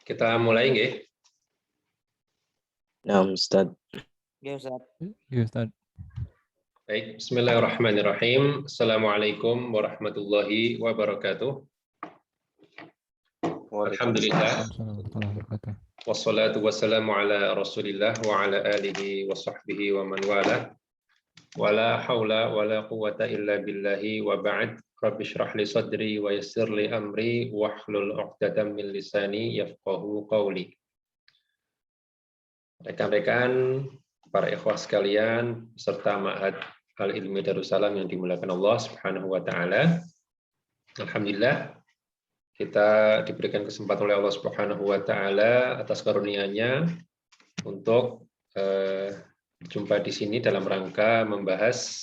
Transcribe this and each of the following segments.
Kita mulai nggih. Nah, Ustaz. Ya, Ustaz. Ya, Ustaz. Baik, bismillahirrahmanirrahim. Assalamualaikum warahmatullahi wabarakatuh. Alhamdulillah. Wassalatu wassalamu ala Rasulillah wa ala alihi wa sahbihi wa man wala. Wala haula wala quwata illa billahi wa ba'd. Rabbi shrah li sadri wa yassir li amri wahlul 'uqdatam min lisani yafqahu qawli. Rekan-rekan, para ikhwah sekalian, serta Ma'had Al-Ilmi Darussalam yang dimuliakan Allah Subhanahu wa taala. Alhamdulillah kita diberikan kesempatan oleh Allah Subhanahu wa taala atas karunia-Nya untuk berjumpa di sini dalam rangka membahas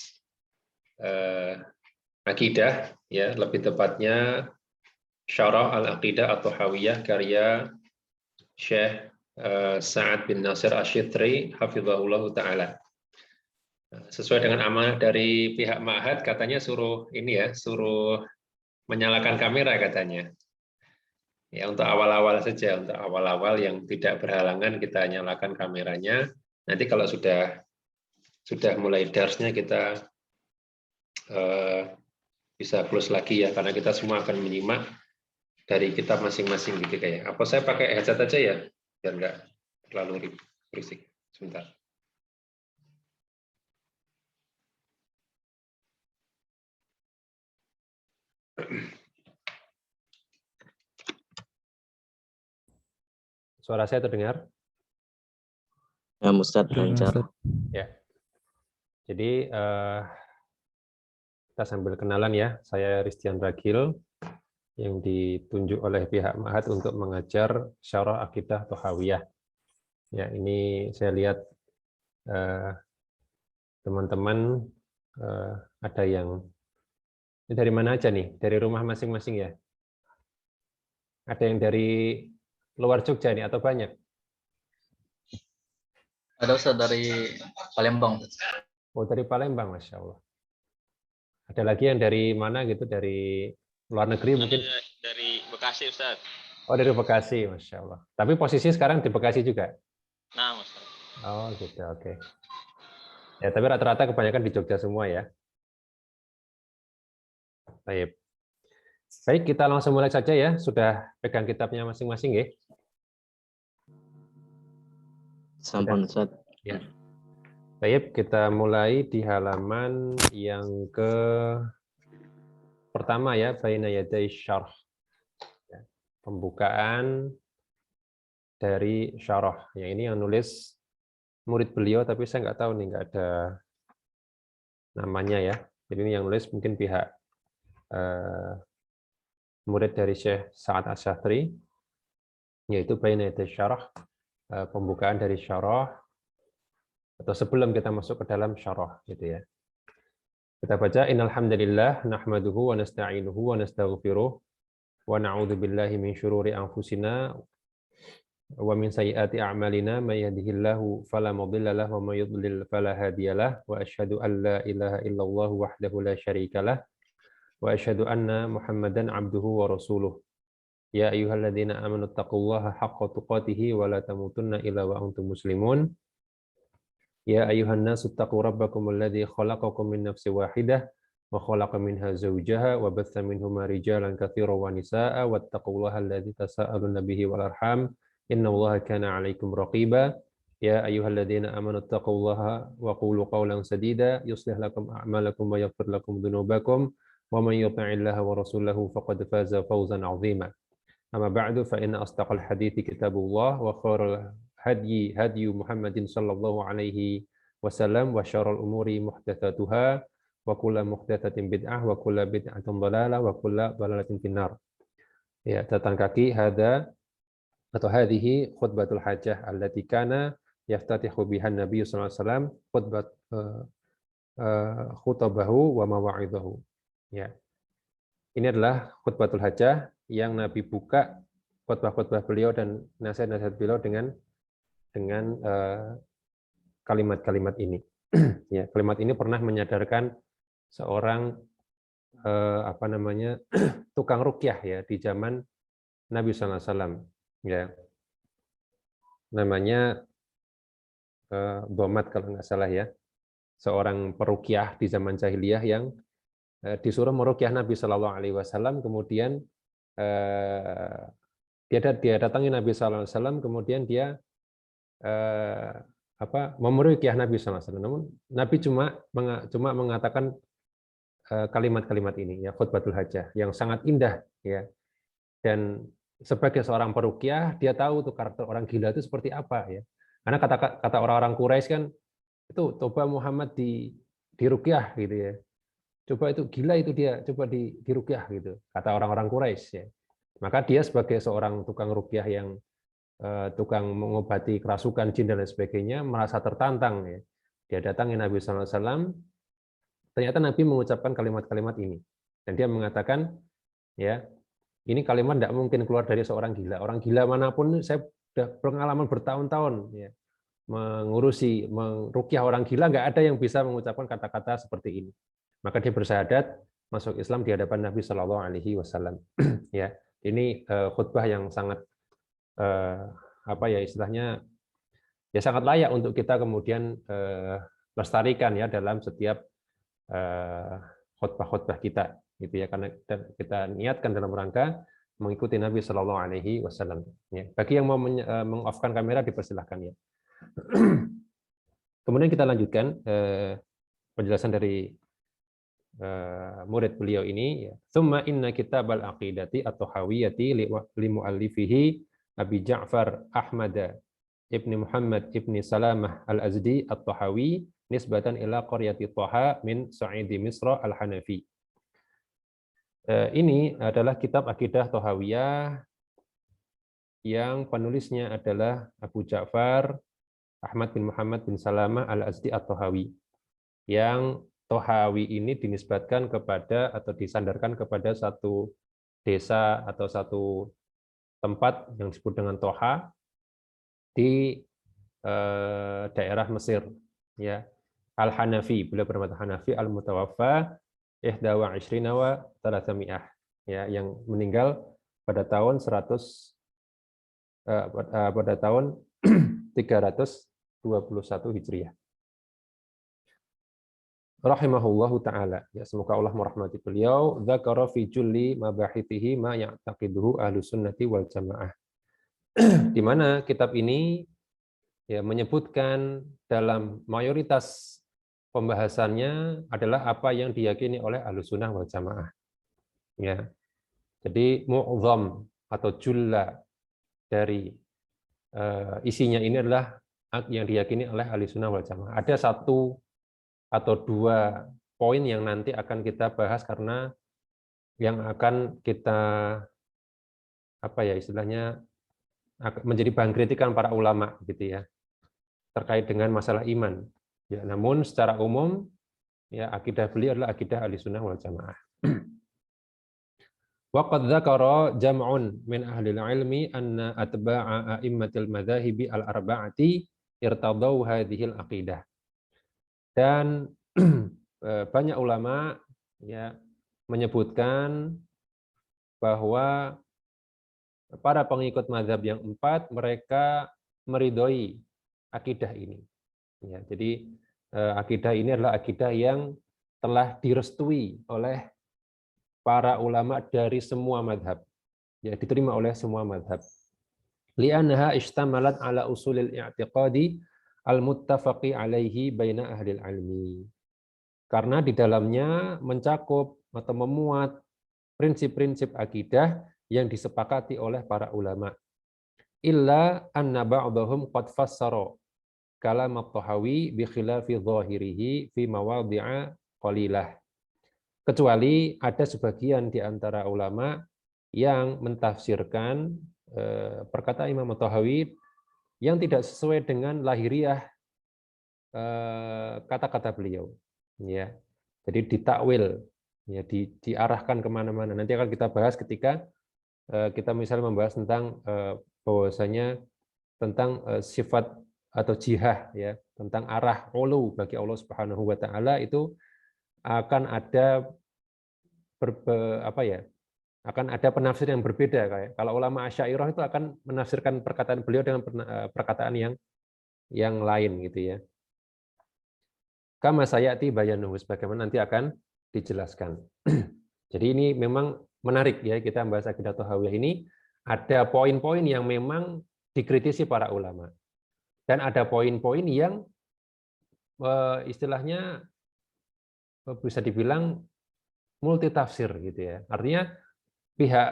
akidah, ya, lebih tepatnya Syarah Al-Aqidah atau Hawiyah karya Syekh Sa'ad bin Nasir Asy-Syitri hafizahullah taala. Sesuai dengan amanah dari pihak Ma'had, katanya suruh menyalakan kamera katanya. Ya, untuk awal-awal saja, untuk awal-awal yang tidak berhalangan kita nyalakan kameranya. Nanti kalau sudah mulai darsnya kita bisa close lagi ya, karena kita semua akan menyimak dari kitab masing-masing gitu kayak. Apa saya pakai headset aja ya, biar nggak terlalu berisik. Sebentar. Suara saya terdengar? Ya, Ustaz, lancar. Ya. Jadi kita sambil kenalan ya. Saya Ristian Ragil yang ditunjuk oleh pihak Ma'had untuk mengajar Syarah Aqidah Thahawiyah. Ya, ini saya lihat teman-teman ada yang ini dari mana aja nih? Dari rumah masing-masing ya? Ada yang dari luar Jogja nih atau banyak? Ada Ustaz dari Palembang. Oh, dari Palembang, Masya Allah. Ada lagi yang dari mana gitu? Dari luar negeri mungkin? Dari Bekasi, Ustaz. Oh, dari Bekasi, Masya Allah. Tapi posisi sekarang di Bekasi juga? Nah, Ustaz. Oh, gitu, oke. Ya, tapi rata-rata kebanyakan di Jogja semua ya. Baik. Baik, kita langsung mulai saja ya. Sudah pegang kitabnya masing-masing ya? Sampun, Ustaz. Ya. Baik, kita mulai di halaman yang pertama ya, baina yaday syarh. Pembukaan dari syarah. Yang ini yang nulis murid beliau, tapi saya nggak tahu nih, nggak ada namanya ya. Jadi ini yang nulis mungkin pihak murid dari Syekh Sa'ad Asy-Syitri, yaitu baina yaday syarah, pembukaan dari syarah, atau sebelum kita masuk ke dalam syarah gitu ya. Kita baca innal hamdalillah nahmaduhu wa nasta'inuhu wa nastaghfiruh wa na'udzu billahi min syururi anfusina wa min sayyiati a'malina may yahdihillahu fala mudilla lahu wa may yudlil fala hadiyalah wa asyhadu an la ilaha illallah wahdahu la syarikalah wa asyhadu anna Muhammadan abduhu wa rasuluh. Ya ayyuhalladzina amanu taqullaha haqqa tuqatih wa la tamutunna illa wa antum muslimun. Ya ayuhan nasu taqu rabbakum alladzi khalaqakum min nafsin wahidah wa khalaqa minha zawjaha wa batha minhuma rijalan katsiran wa nisaa'a wattaqullaha alladzi tasaaluna bihi wal arham innallaha kana 'alaikum raqiba. Ya ayyuhalladzina amanu taqullaha wa qulu qawlan sadida yuslih lakum a'malakum wa yaghfir lakum dhunubakum wa man yuti'illaha wa rasulahu faqad faza fawzan 'azima. Amma ba'du fa inna asdaqal hadithi kitabullah wa khairal hadyi Muhammadin sallallahu alaihi wasallam wa syarrul umuri muhdatsatuha wa kullu muhdatsatin bid'ah wa kullu bid'atin dhalalah wa kullu dhalalatin finnar. Ya, catatan kaki hada atau hadhihi khutbatul hajah allati kana yaftatihu biha Nabi sallallahu alaihi wasallam khutbat khutabahu wa mawa'idhahu. Ya. Ini adalah khutbatul hajah yang Nabi buka khutbah-khutbah beliau dan nasihat-nasihat beliau dengan kalimat-kalimat ini. Ya, kalimat ini pernah menyadarkan seorang tukang ruqyah ya di zaman Nabi sallallahu alaihi wasallam. Ya. namanya Domat kalau nggak salah ya, seorang peruqyah di zaman jahiliyah yang disuruh meruqyah Nabi Shallallahu Alaihi Wasallam, kemudian dia datangi Nabi Shallallahu Alaihi Wasallam, kemudian dia memeruqyah Nabi Shallallahu Alaihi Wasallam. Namun Nabi cuma mengatakan kalimat-kalimat ini ya, khutbatul hajah yang sangat indah ya. Dan sebagai seorang peruqyah dia tahu tuh karakter orang gila itu seperti apa ya. Karena kata orang-orang Quraisy kan itu coba Muhammad diruqyah gitu ya. Coba itu gila itu dia, coba diruqyah gitu. Kata orang-orang Quraisy ya. Maka dia sebagai seorang tukang ruqyah yang tukang mengobati kerasukan jin dan lain sebagainya merasa tertantang ya. Dia datangi Nabi sallallahu alaihi wasallam. Ternyata Nabi mengucapkan kalimat-kalimat ini. Dan dia mengatakan ya, ini kalimat tidak mungkin keluar dari seorang gila. Orang gila manapun, saya sudah pengalaman bertahun-tahun ya, meruqyah orang gila, nggak ada yang bisa mengucapkan kata-kata seperti ini. Maka dia bersyahadat masuk Islam di hadapan Nabi Shallallahu Alaihi Wasallam. Ya, ini khutbah yang sangat istilahnya ya sangat layak untuk kita kemudian lestarikan ya dalam setiap khutbah-khutbah kita, gitu ya, karena kita niatkan dalam rangka mengikuti Nabi Shallallahu Alaihi Wasallam. Ya. Bagi yang mau meng-off-kan kamera dipersilahkan ya. Kemudian kita lanjutkan penjelasan dari murid beliau ini. Tsumma inna kitabal aqidati at-tahawiyati li mu'allifihi Abi Ja'far Ahmad ibni Muhammad ibni Salamah al-Azdi at-Tahawi nisbatan ila qaryati Taha min Sa'idi Misra al-Hanafi. Ini adalah kitab akidah Tahawiyah yang penulisnya adalah Abu Ja'far Ahmad bin Muhammad bin Salamah al-Azdi at-Tahawi. Yang Tahawi ini dinisbatkan kepada atau disandarkan kepada satu desa atau satu tempat yang disebut dengan Toha di daerah Mesir. Ya, Al-Hanafi, beliau bermadzhab Hanafi, al-mutawaffa 21 wa 300, ya, yang meninggal pada tahun 321 Hijriah. Rahimahullahu taala, ya, semoga Allah merahmati beliau. Dzakara fi julli mabahithihi ma ya'taqiduhu ahlus sunnati wal jamaah. Di mana kitab ini ya menyebutkan dalam mayoritas pembahasannya adalah apa yang diyakini oleh Ahlus Sunnah wal Jamaah. Ya. Jadi mu'dham atau julla dari isinya ini adalah yang diyakini oleh Ahlus Sunnah wal Jamaah. Ada satu atau dua poin yang nanti akan kita bahas karena yang akan kita istilahnya menjadi bahan kritikan para ulama gitu ya, terkait dengan masalah iman. Ya, namun secara umum ya akidah beliau adalah akidah Ahlussunnah wal Jamaah. Wa qad dzakara jam'un min ahli ilmi anna atba'a a'immatil madzahibi al-arba'ati irtadau hadhil aqidah. Dan banyak ulama ya menyebutkan bahwa para pengikut mazhab yang 4 mereka meridhoi akidah ini. Ya, jadi akidah ini adalah akidah yang telah direstui oleh para ulama dari semua mazhab. Ya, diterima oleh semua mazhab. Li'annaha ishtamalat ala usulil i'tiqadi al-muttafaqi alaihi baina ahli ilmi. Karena di dalamnya mencakup atau memuat prinsip-prinsip akidah yang disepakati oleh para ulama. Illa anna ba'dahum qad fassara kalam at-Tahawi bi khilafi dhahirihi fi mawadhi'a qalilah. Kecuali ada sebagian di antara ulama yang mentafsirkan perkataan Imam at-Tahawi yang tidak sesuai dengan lahiriah kata-kata beliau. Ya, jadi ditakwil, ya, diarahkan kemana-mana. Nanti akan kita bahas ketika kita misalnya membahas tentang bahwasanya tentang sifat atau jihah, ya, tentang arah ulu bagi Allah Subhanahu wa taala itu akan ada akan ada penafsir yang berbeda. Kayak kalau ulama Asy'ariyah itu akan menafsirkan perkataan beliau dengan perkataan yang lain gitu ya. Kama sayati bayanuhu, sebagaimana nanti akan dijelaskan. Jadi ini memang menarik ya, kita membahas akidah Thahawiyah ini ada poin-poin yang memang dikritisi para ulama dan ada poin-poin yang istilahnya bisa dibilang multitafsir gitu ya. Artinya pihak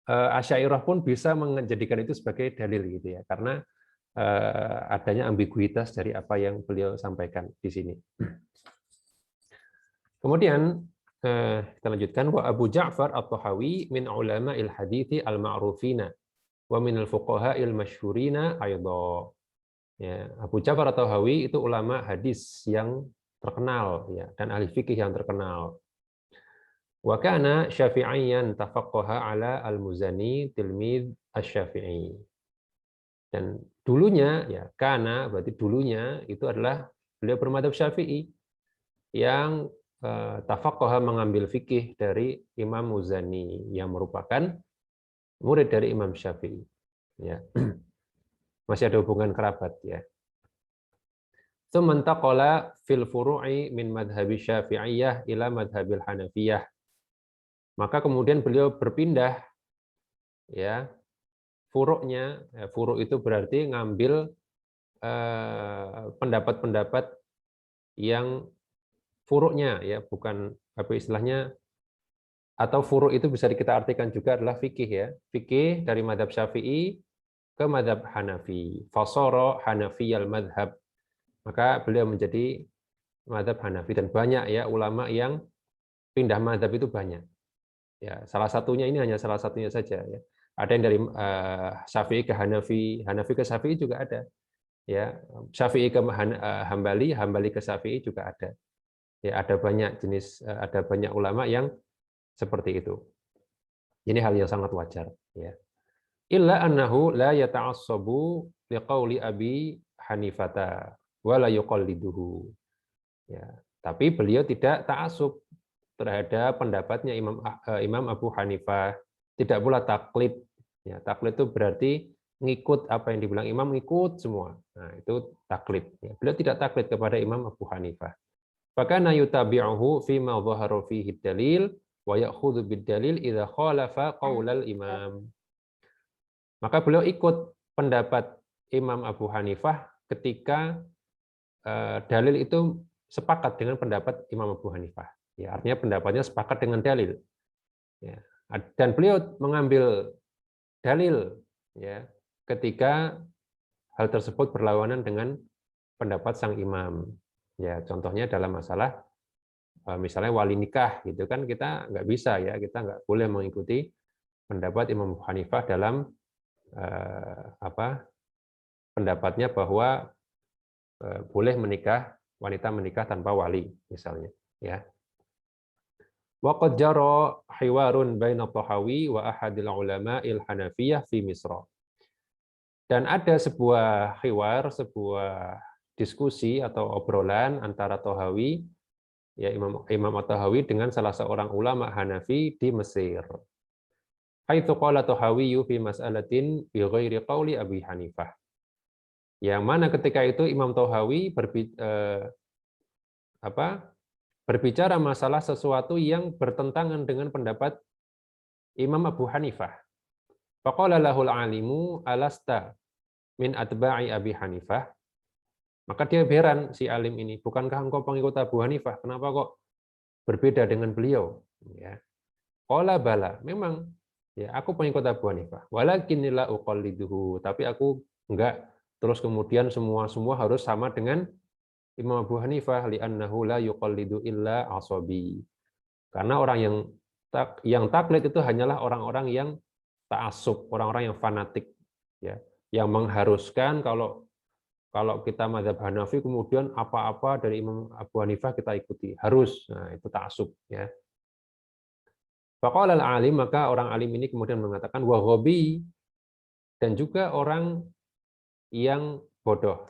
Asy'ariyah pun bisa menjadikan itu sebagai dalil gitu ya, karena adanya ambiguitas dari apa yang beliau sampaikan di sini. Kemudian kita lanjutkan, wa Abu Ja'far At-Tahawi min ulama'il hadithi al-ma'rufina wa min al-fuqaha'il masyhurina aidha. Ya, Abu Ja'far At-Tahawi itu ulama hadis yang terkenal ya, dan ahli fikih yang terkenal. Wa kana Syafi'iyyan tafaqqaha ala al-Muzani tilmid asy-Syafi'i. Dan dulunya ya, kana berarti dulunya itu adalah beliau bermadzhab Syafi'i yang tafaqqaha mengambil fikih dari Imam Muzani yang merupakan murid dari Imam Syafi'i. Ya. Masih ada hubungan kerabat ya. Tsumantaqala fil furu'i min madhhabi Syafi'iyah ila madhhabil Hanafiyah. Maka kemudian beliau berpindah ya, furu'-nya, furu' itu berarti ngambil pendapat-pendapat yang furu'-nya ya, bukan apa istilahnya, atau furu' itu bisa kita artikan juga adalah fikih ya. Fikih dari madhab Syafi'i ke madhab Hanafi. Fasara Hanafiyal madhab. Maka beliau menjadi madhab Hanafi, dan banyak ya ulama yang pindah madhab itu banyak. Ya, salah satunya ini hanya salah satunya saja ya. Ada yang dari Syafi'i ke Hanafi, Hanafi ke Syafi'i juga ada. Ya, Syafi'i ke Hambali, Hambali ke Syafi'i juga ada. Ya, ada banyak jenis, ada banyak ulama yang seperti itu. Ini hal yang sangat wajar ya. Illa annahu la yata'assabu liqauli Abi Hanifata wa la yuqalliduhu. Ya, tapi beliau tidak ta'assub terhadap pendapatnya Imam Abu Hanifah, tidak pula taklid. Ya, taklid itu berarti ngikut apa yang dibilang imam, ngikut semua. Nah, itu taklid. Ya, beliau tidak taklid kepada Imam Abu Hanifah. Fakana yutabi'uhu fi ma dhahara fihi dalil wa ya'khudhu bid-dalil idza khalafa qaulal imam. Maka beliau ikut pendapat Imam Abu Hanifah ketika dalil itu sepakat dengan pendapat Imam Abu Hanifah. Ya, artinya pendapatnya sepakat dengan dalil. Ya, dan beliau mengambil dalil ya ketika hal tersebut berlawanan dengan pendapat sang imam. Ya, contohnya dalam masalah misalnya wali nikah gitu kan, kita nggak bisa ya, kita nggak boleh mengikuti pendapat Imam Abu Hanifah dalam pendapatnya bahwa boleh wanita menikah tanpa wali misalnya ya. Waqad jara hiwarun baina Tahawi wa ahadil ulama'il Hanafiyah fi Misra. Dan ada sebuah hiwar, sebuah diskusi atau obrolan antara Tahawi ya, Imam At-Tahawi dengan salah seorang ulama Hanafi di Mesir. Haitsu qala Tahawi fi mas'alatin bi ghairi qauli Abi Hanifah. Yang mana ketika itu Imam Tahawi berbicara masalah sesuatu yang bertentangan dengan pendapat Imam Abu Hanifah. Faqala lahul alimu alasta min atba'i Abi Hanifah. Maka dia heran si alim ini, bukankah engkau pengikut Abu Hanifah? Kenapa kok berbeda dengan beliau? Ya. Qala bala, memang ya aku pengikut Abu Hanifah. Walakin la uqalliduhu, tapi aku enggak terus kemudian semua harus sama dengan Imam Abu Hanifah, li'annahu la yuqallidu illa asabi. Karena orang yang taklid itu hanyalah orang-orang yang ta'assub, orang-orang yang fanatik ya, yang mengharuskan kalau kita mazhab Hanafi kemudian apa-apa dari Imam Abu Hanifah kita ikuti, harus. Nah, itu ta'assub ya. Faqala al-alim, maka orang alim ini kemudian mengatakan wa ghabi, dan juga orang yang bodoh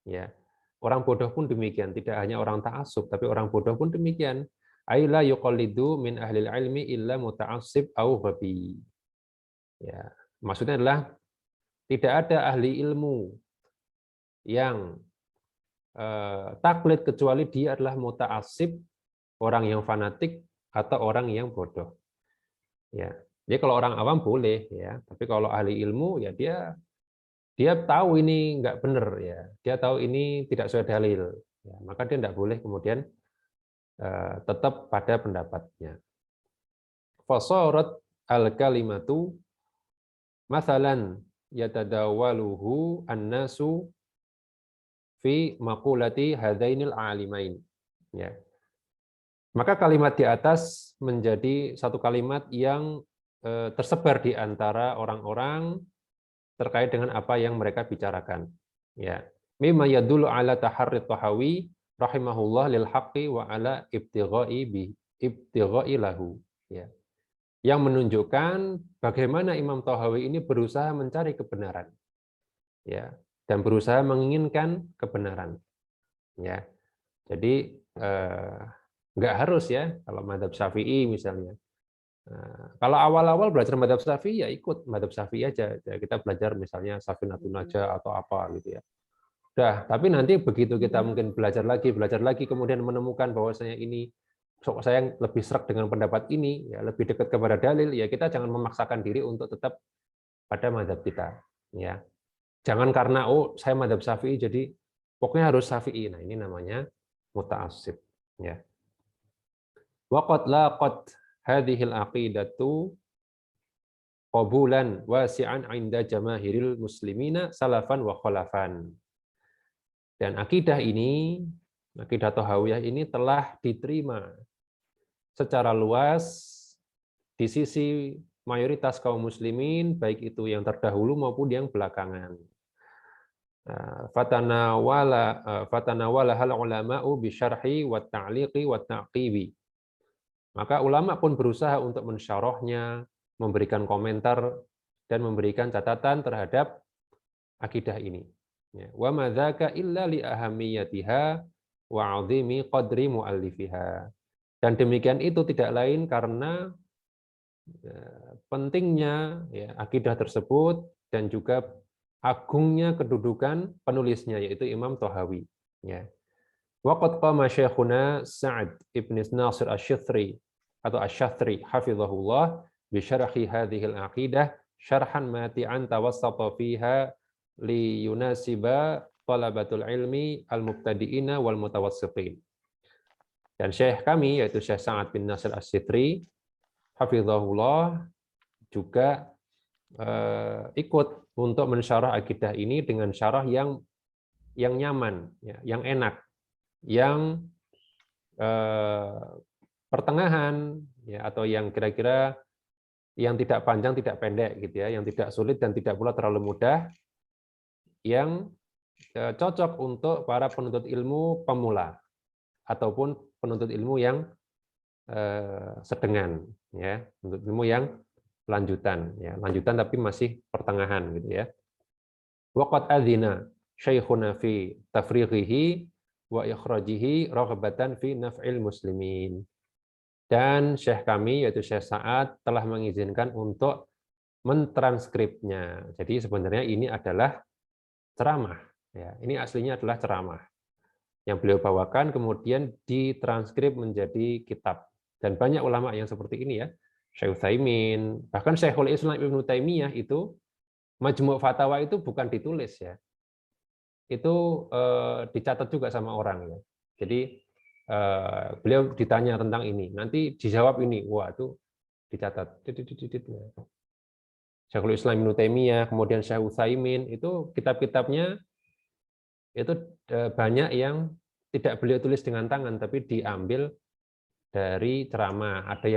ya. Orang bodoh pun demikian, tidak hanya orang ta'assub, tapi orang bodoh pun demikian. Ai la yuqallidu min ahlil ilmi illa muta'assib au ghabi. Ya, maksudnya adalah tidak ada ahli ilmu yang taklid kecuali dia adalah muta'assib, orang yang fanatik atau orang yang bodoh. Ya. Jadi kalau orang awam boleh ya, tapi kalau ahli ilmu ya dia tahu ini nggak benar ya, dia tahu ini tidak sesuai dalil, ya, maka dia tidak boleh kemudian tetap pada pendapatnya. Fasarat al-kalimatu masalan yatadawaluhu an-nasu fi maqulati hadainil alimain. Ya. Maka kalimat di atas menjadi satu kalimat yang tersebar di antara orang-orang terkait dengan apa yang mereka bicarakan. Ya. Mimma yadullu ala taharri Tahawi rahimahullah lil haqqi wa ala ibtigha'i lahu. Ya. Yang menunjukkan bagaimana Imam Tahawi ini berusaha mencari kebenaran. Ya, dan berusaha menginginkan kebenaran. Ya. Jadi nggak harus ya kalau mazhab Syafi'i misalnya. Kalau awal-awal belajar mazhab Syafi'i ya ikut mazhab Syafi'i aja. Ya, kita belajar misalnya Safinatun Najah atau apa gitu ya. Udah, tapi nanti begitu kita mungkin belajar lagi kemudian menemukan bahwasanya ini saya lebih serak dengan pendapat ini, ya lebih dekat kepada dalil, ya kita jangan memaksakan diri untuk tetap pada mazhab kita, ya. Jangan karena saya mazhab Syafi'i jadi pokoknya harus Syafi'i. Nah, ini namanya muta'assib, ya. Waqad laqad hadhil aqidatu qabulan wasi'an 'inda jamaahiril muslimina salafan wa khalafan. Dan akidah ini, akidah Tahawiyah ini telah diterima secara luas di sisi mayoritas kaum muslimin, baik itu yang terdahulu maupun yang belakangan. Fatanawala hal ulama'u bi syarhi wa ta'liqi wa ta'qibi. Maka ulama pun berusaha untuk mensyarahnya, memberikan komentar dan memberikan catatan terhadap akidah ini. Wa ma dzaka illa li ahamiyatiha wa 'azimi qadri muallifiha. Dan demikian itu tidak lain karena pentingnya ya, akidah tersebut dan juga agungnya kedudukan penulisnya yaitu Imam Tahawi. Ya. Waqad qama Syekhuna Sa'ad ibn Nasir Asy-Syatri atau Asy-Syatri hafizahullah bi syarhi hadhihi al-aqidah syarhan mati'an tawassata fiha li yunasiba talabatul ilmi al-mubtadi'ina wal mutawassitin. Dan Syekh kami yaitu Syekh Sa'ad bin Nasir Asy-Syatri hafizahullah juga ikut untuk mensyarah akidah ini dengan syarah yang nyaman, ya, yang enak, yang pertengahan, ya, atau yang kira-kira yang tidak panjang, tidak pendek, gitu ya, yang tidak sulit dan tidak pula terlalu mudah, yang cocok untuk para penuntut ilmu pemula ataupun penuntut ilmu yang sedengan, ya, penuntut ilmu yang lanjutan, ya, lanjutan tapi masih pertengahan, gitu ya. Waqad adzina syaikhuna fi tafrighihi wa ikhrajihi raghbatan fi naf'il muslimin. Dan syekh kami yaitu Syekh Sa'ad telah mengizinkan untuk mentranskripnya. Jadi sebenarnya ini adalah ceramah, ya. Ini aslinya adalah ceramah yang beliau bawakan kemudian ditranskrip menjadi kitab. Dan banyak ulama yang seperti ini, ya. Syekh Utsaimin, bahkan Syekhul Islam Ibnu Taimiyah itu Majmu' Fatawa itu bukan ditulis, ya. Itu dicatat juga sama orang, ya. Jadi beliau ditanya tentang ini, nanti dijawab ini, wah itu dicatat. Syekhul Islam Ibnu Taimiyah, kemudian Syekh Utsaimin, itu kitab-kitabnya itu banyak yang tidak beliau tulis dengan tangan, tapi diambil dari ceramah. Ada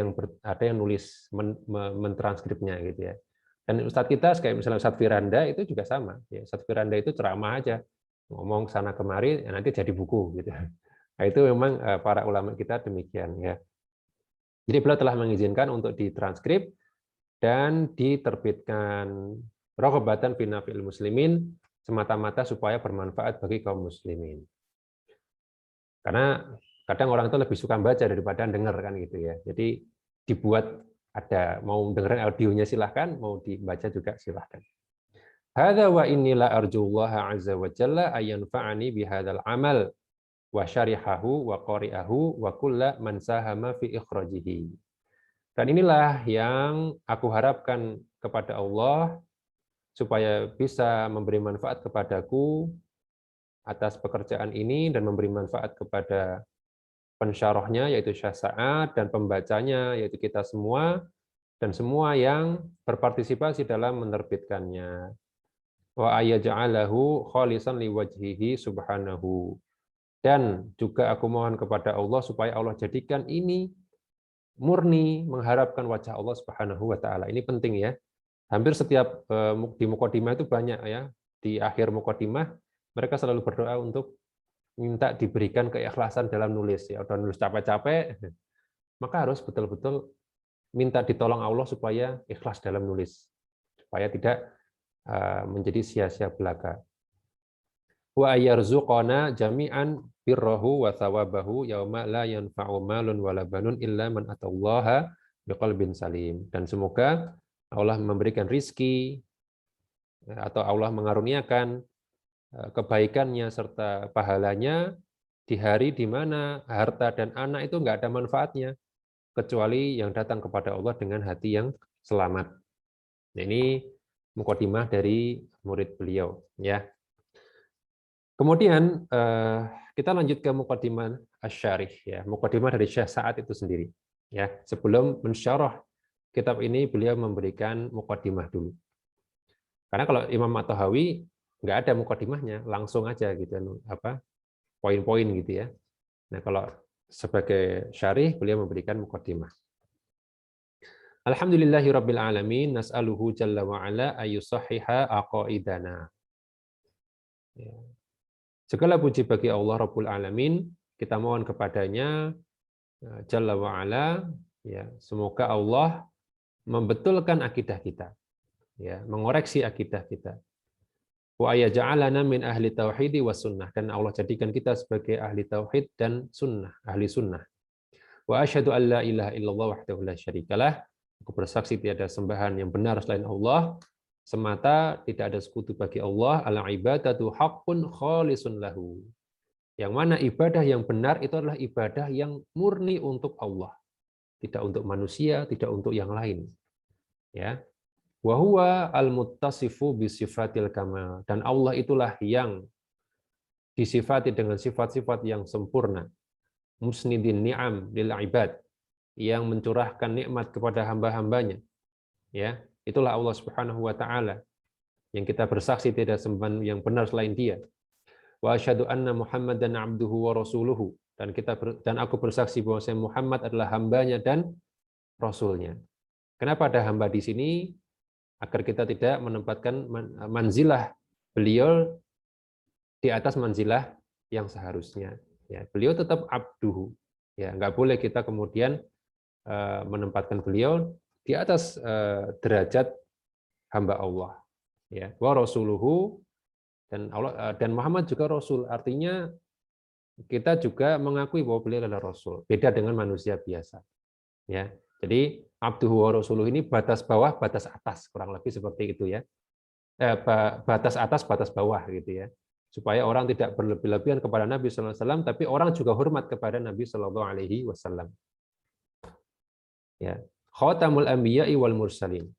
yang nulis mentranskripnya, gitu ya. Dan Ustadz kita, kayak misalnya Ustadz Firanda itu juga sama. Ya, Ustadz Firanda itu ceramah aja, ngomong sana kemari, ya nanti jadi buku, gitu. Nah, itu memang para ulama kita demikian, ya. Jadi beliau telah mengizinkan untuk ditranskrip dan diterbitkan raghbatan fi naf'il muslimin, semata-mata supaya bermanfaat bagi kaum muslimin. Karena Kadang orang itu lebih suka baca daripada dengar kan gitu ya. Jadi dibuat ada, mau dengerin audionya silahkan, mau dibaca juga silahkan. Hadza wa innila arjullaha azza wa jalla ayanfa'ani bihadzal amal wa syarihahu wa qari'ahu wa kulla man sahama fi ikhrajihi. Dan inilah yang aku harapkan kepada Allah supaya bisa memberi manfaat kepadaku atas pekerjaan ini dan memberi manfaat kepada pensyarahnya yaitu Syekh Sa'ad dan pembacanya yaitu kita semua dan semua yang berpartisipasi dalam menerbitkannya. Wa ayaj'alahu khalisan liwajhihi subhanahu. Dan juga aku mohon kepada Allah supaya Allah jadikan ini murni mengharapkan wajah Allah Subhanahu wa taala. Ini penting ya. Hampir setiap di mukadimah itu banyak ya. Di akhir mukadimah mereka selalu berdoa untuk minta diberikan keikhlasan dalam nulis ya. Udah nulis capek-capek, maka harus betul-betul minta ditolong Allah supaya ikhlas dalam nulis. Supaya tidak menjadi sia-sia belaka. Wa ayyarzuqana jami'an birrahu wa thawabahu yauma la yanfa'u malun wala banun illa man atallaha biqalbin salim. Dan semoga Allah memberikan rizki atau Allah mengaruniakan kebaikannya serta pahalanya di hari di mana harta dan anak itu enggak ada manfaatnya kecuali yang datang kepada Allah dengan hati yang selamat. Nah, ini mukadimah dari murid beliau ya. Kemudian kita lanjut ke mukadimah asy-syarih ya, mukadimah dari Syekh Sa'ad itu sendiri ya. Sebelum mensyarah kitab ini beliau memberikan mukadimah dulu. Karena kalau Imam At-Tahawi nggak ada mukadimahnya, langsung aja gitu apa poin-poin gitu ya. Nah, kalau sebagai syarih beliau memberikan mukadimah. Alhamdulillahirabbil alamin nas'aluhu jalla wa ala ayyusahhiha aqaidana. Ya. Segala puji bagi Allah Rabbul Alamin, kita mohon kepadanya Jalla wa'ala, ya, semoga Allah membetulkan akidah kita, ya, mengoreksi akidah kita. Wa ayaj'alana min ahli tauhid was sunnah, dan Allah jadikan kita sebagai ahli tauhid dan sunnah, ahli sunnah. Wa asyhadu an la ilaha illallah wahdahu la syarikalah, aku bersaksi tiada sembahan yang benar selain Allah semata, tidak ada sekutu bagi Allah, al-ibadatu haqqun khalisun lahu. Yang mana ibadah yang benar itu adalah ibadah yang murni untuk Allah. Tidak untuk manusia, tidak untuk yang lain. Ya. Wa huwa al-muttasifu bi sifatil kamal, dan Allah itulah yang disifati dengan sifat-sifat yang sempurna. Musnidin ni'am lil ibad, yang mencurahkan nikmat kepada hamba-hambanya. Ya. Itulah Allah Subhanahu wa taala yang kita bersaksi tidak sembahan yang benar selain Dia. Wa asyhadu anna Muhammadan abduhu wa rasuluhu, dan aku bersaksi bahwa Muhammad adalah hambanya dan rasulnya. Kenapa ada hamba di sini? Agar kita tidak menempatkan manzilah beliau di atas manzilah yang seharusnya. Ya, beliau tetap abduhu. Ya, enggak boleh kita kemudian menempatkan beliau di atas derajat hamba Allah, ya. Wa rasuluhu, dan Allah dan Muhammad juga rasul, artinya kita juga mengakui bahwa beliau adalah rasul, beda dengan manusia biasa, ya. Jadi abduhu wa rasuluhu ini batas bawah batas atas, kurang lebih seperti itu ya, batas atas batas bawah gitu ya, supaya orang tidak berlebih-lebihan kepada Nabi SAW, tapi orang juga hormat kepada Nabi SAW. Ya. Khatamul anbiya'i wal mursalin,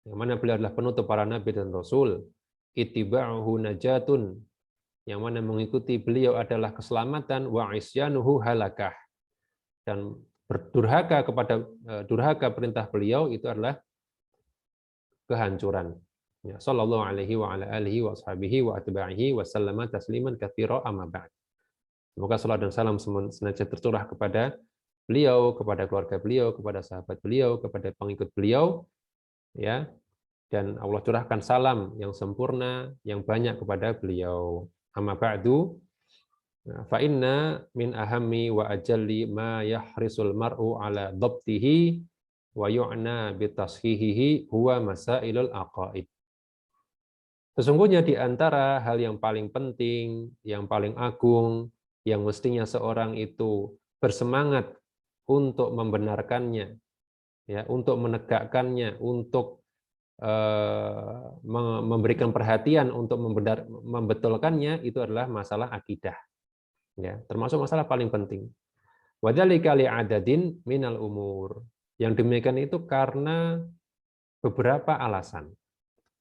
yang mana beliau adalah penutup para nabi dan rasul. Ittiba'uhu najatun, yang mana mengikuti beliau adalah keselamatan. Wa isyanuhu halakah, dan berdurhaka kepada durhaka perintah beliau itu adalah kehancuran. Ya, sallallahu alaihi wa ala alihi wa ashabihi wa atba'ihi wa sallama tasliman katsira amma ba'd. Semoga salat dan salam senantiasa tercurah kepada beliau, kepada keluarga beliau, kepada sahabat beliau, kepada pengikut beliau, ya, dan Allah curahkan salam yang sempurna, yang banyak kepada beliau. Amma ba'du, fa inna min ahammi wa ajalli ma yahrisul mar'u ala dhabtihi wa yu'na bi tashihihi huwa masailul aqaid. Sesungguhnya di antara hal yang paling penting, yang paling agung, yang mestinya seorang itu bersemangat untuk membenarkannya, ya, untuk menegakkannya, untuk memberikan perhatian untuk membetulkannya, itu adalah masalah akidah, ya, termasuk masalah paling penting. Wadzalika li'adadin minal umur. Yang demikian itu karena beberapa alasan,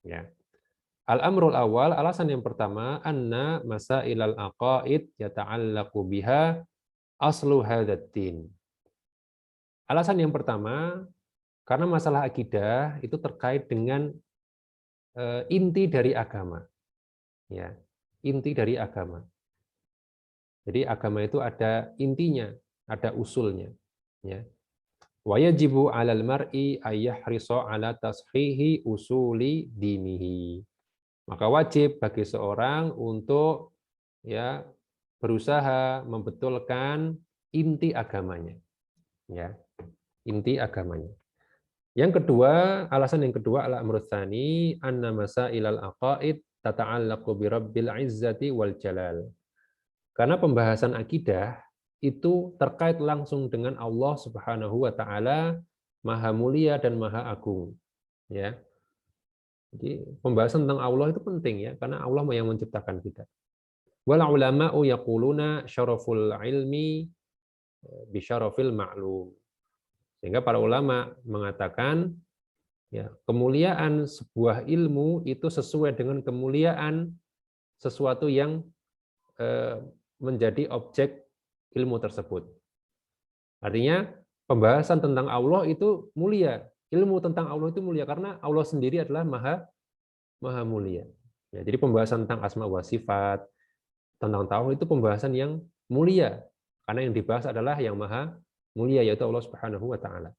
ya. Al-amrul awal, alasan yang pertama, anna masailal aqaid yata'allaqu biha aslu hadzal-din. Alasan yang pertama, karena masalah akidah itu terkait dengan inti dari agama, ya, inti dari agama. Jadi agama itu ada intinya, ada usulnya, ya. Wa yajibu 'alal mar'i ayyahriso 'ala tashihi usuli dinihi. Maka wajib bagi seorang untuk, ya, berusaha membetulkan inti agamanya, ya, inti agamanya. Yang kedua, alasan yang kedua, al-amru tsani anna masailal aqaid tata'allaqu bi rabbil izzati wal jalal. Karena pembahasan akidah itu terkait langsung dengan Allah Subhanahu wa taala, Maha Mulia dan Maha Agung, ya. Jadi pembahasan tentang Allah itu penting, ya, karena Allah yang menciptakan kita. Wal ulama'u yaquluna syaraful ilmi bi syarafil ma'lum. Sehingga para ulama mengatakan, ya, kemuliaan sebuah ilmu itu sesuai dengan kemuliaan sesuatu yang menjadi objek ilmu tersebut. Artinya pembahasan tentang Allah itu mulia, ilmu tentang Allah itu mulia karena Allah sendiri adalah maha mulia. Ya, jadi pembahasan tentang asma wa sifat, tentang tauhid itu pembahasan yang mulia karena yang dibahas adalah yang maha mulia, yaitu Allah Subhanahu wa taala.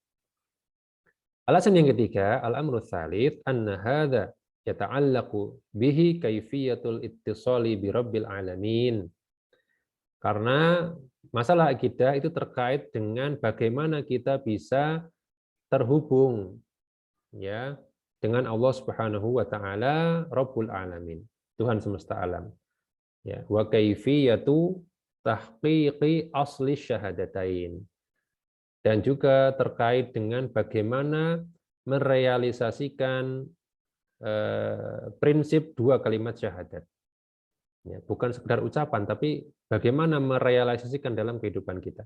Alasan yang ketiga, al-amru tsalits anna hadza yata'allaqu bihi kaifiyatul ittisali bi rabbil alamin. Karena masalah akidah itu terkait dengan bagaimana kita bisa terhubung, ya, dengan Allah Subhanahu wa taala Rabbul alamin, Tuhan semesta alam. Ya, wa kaifiyatu tahqiqi asli syahadatain. Dan juga terkait dengan bagaimana merealisasikan prinsip dua kalimat syahadat. Ya, bukan sekedar ucapan, tapi bagaimana merealisasikan dalam kehidupan kita.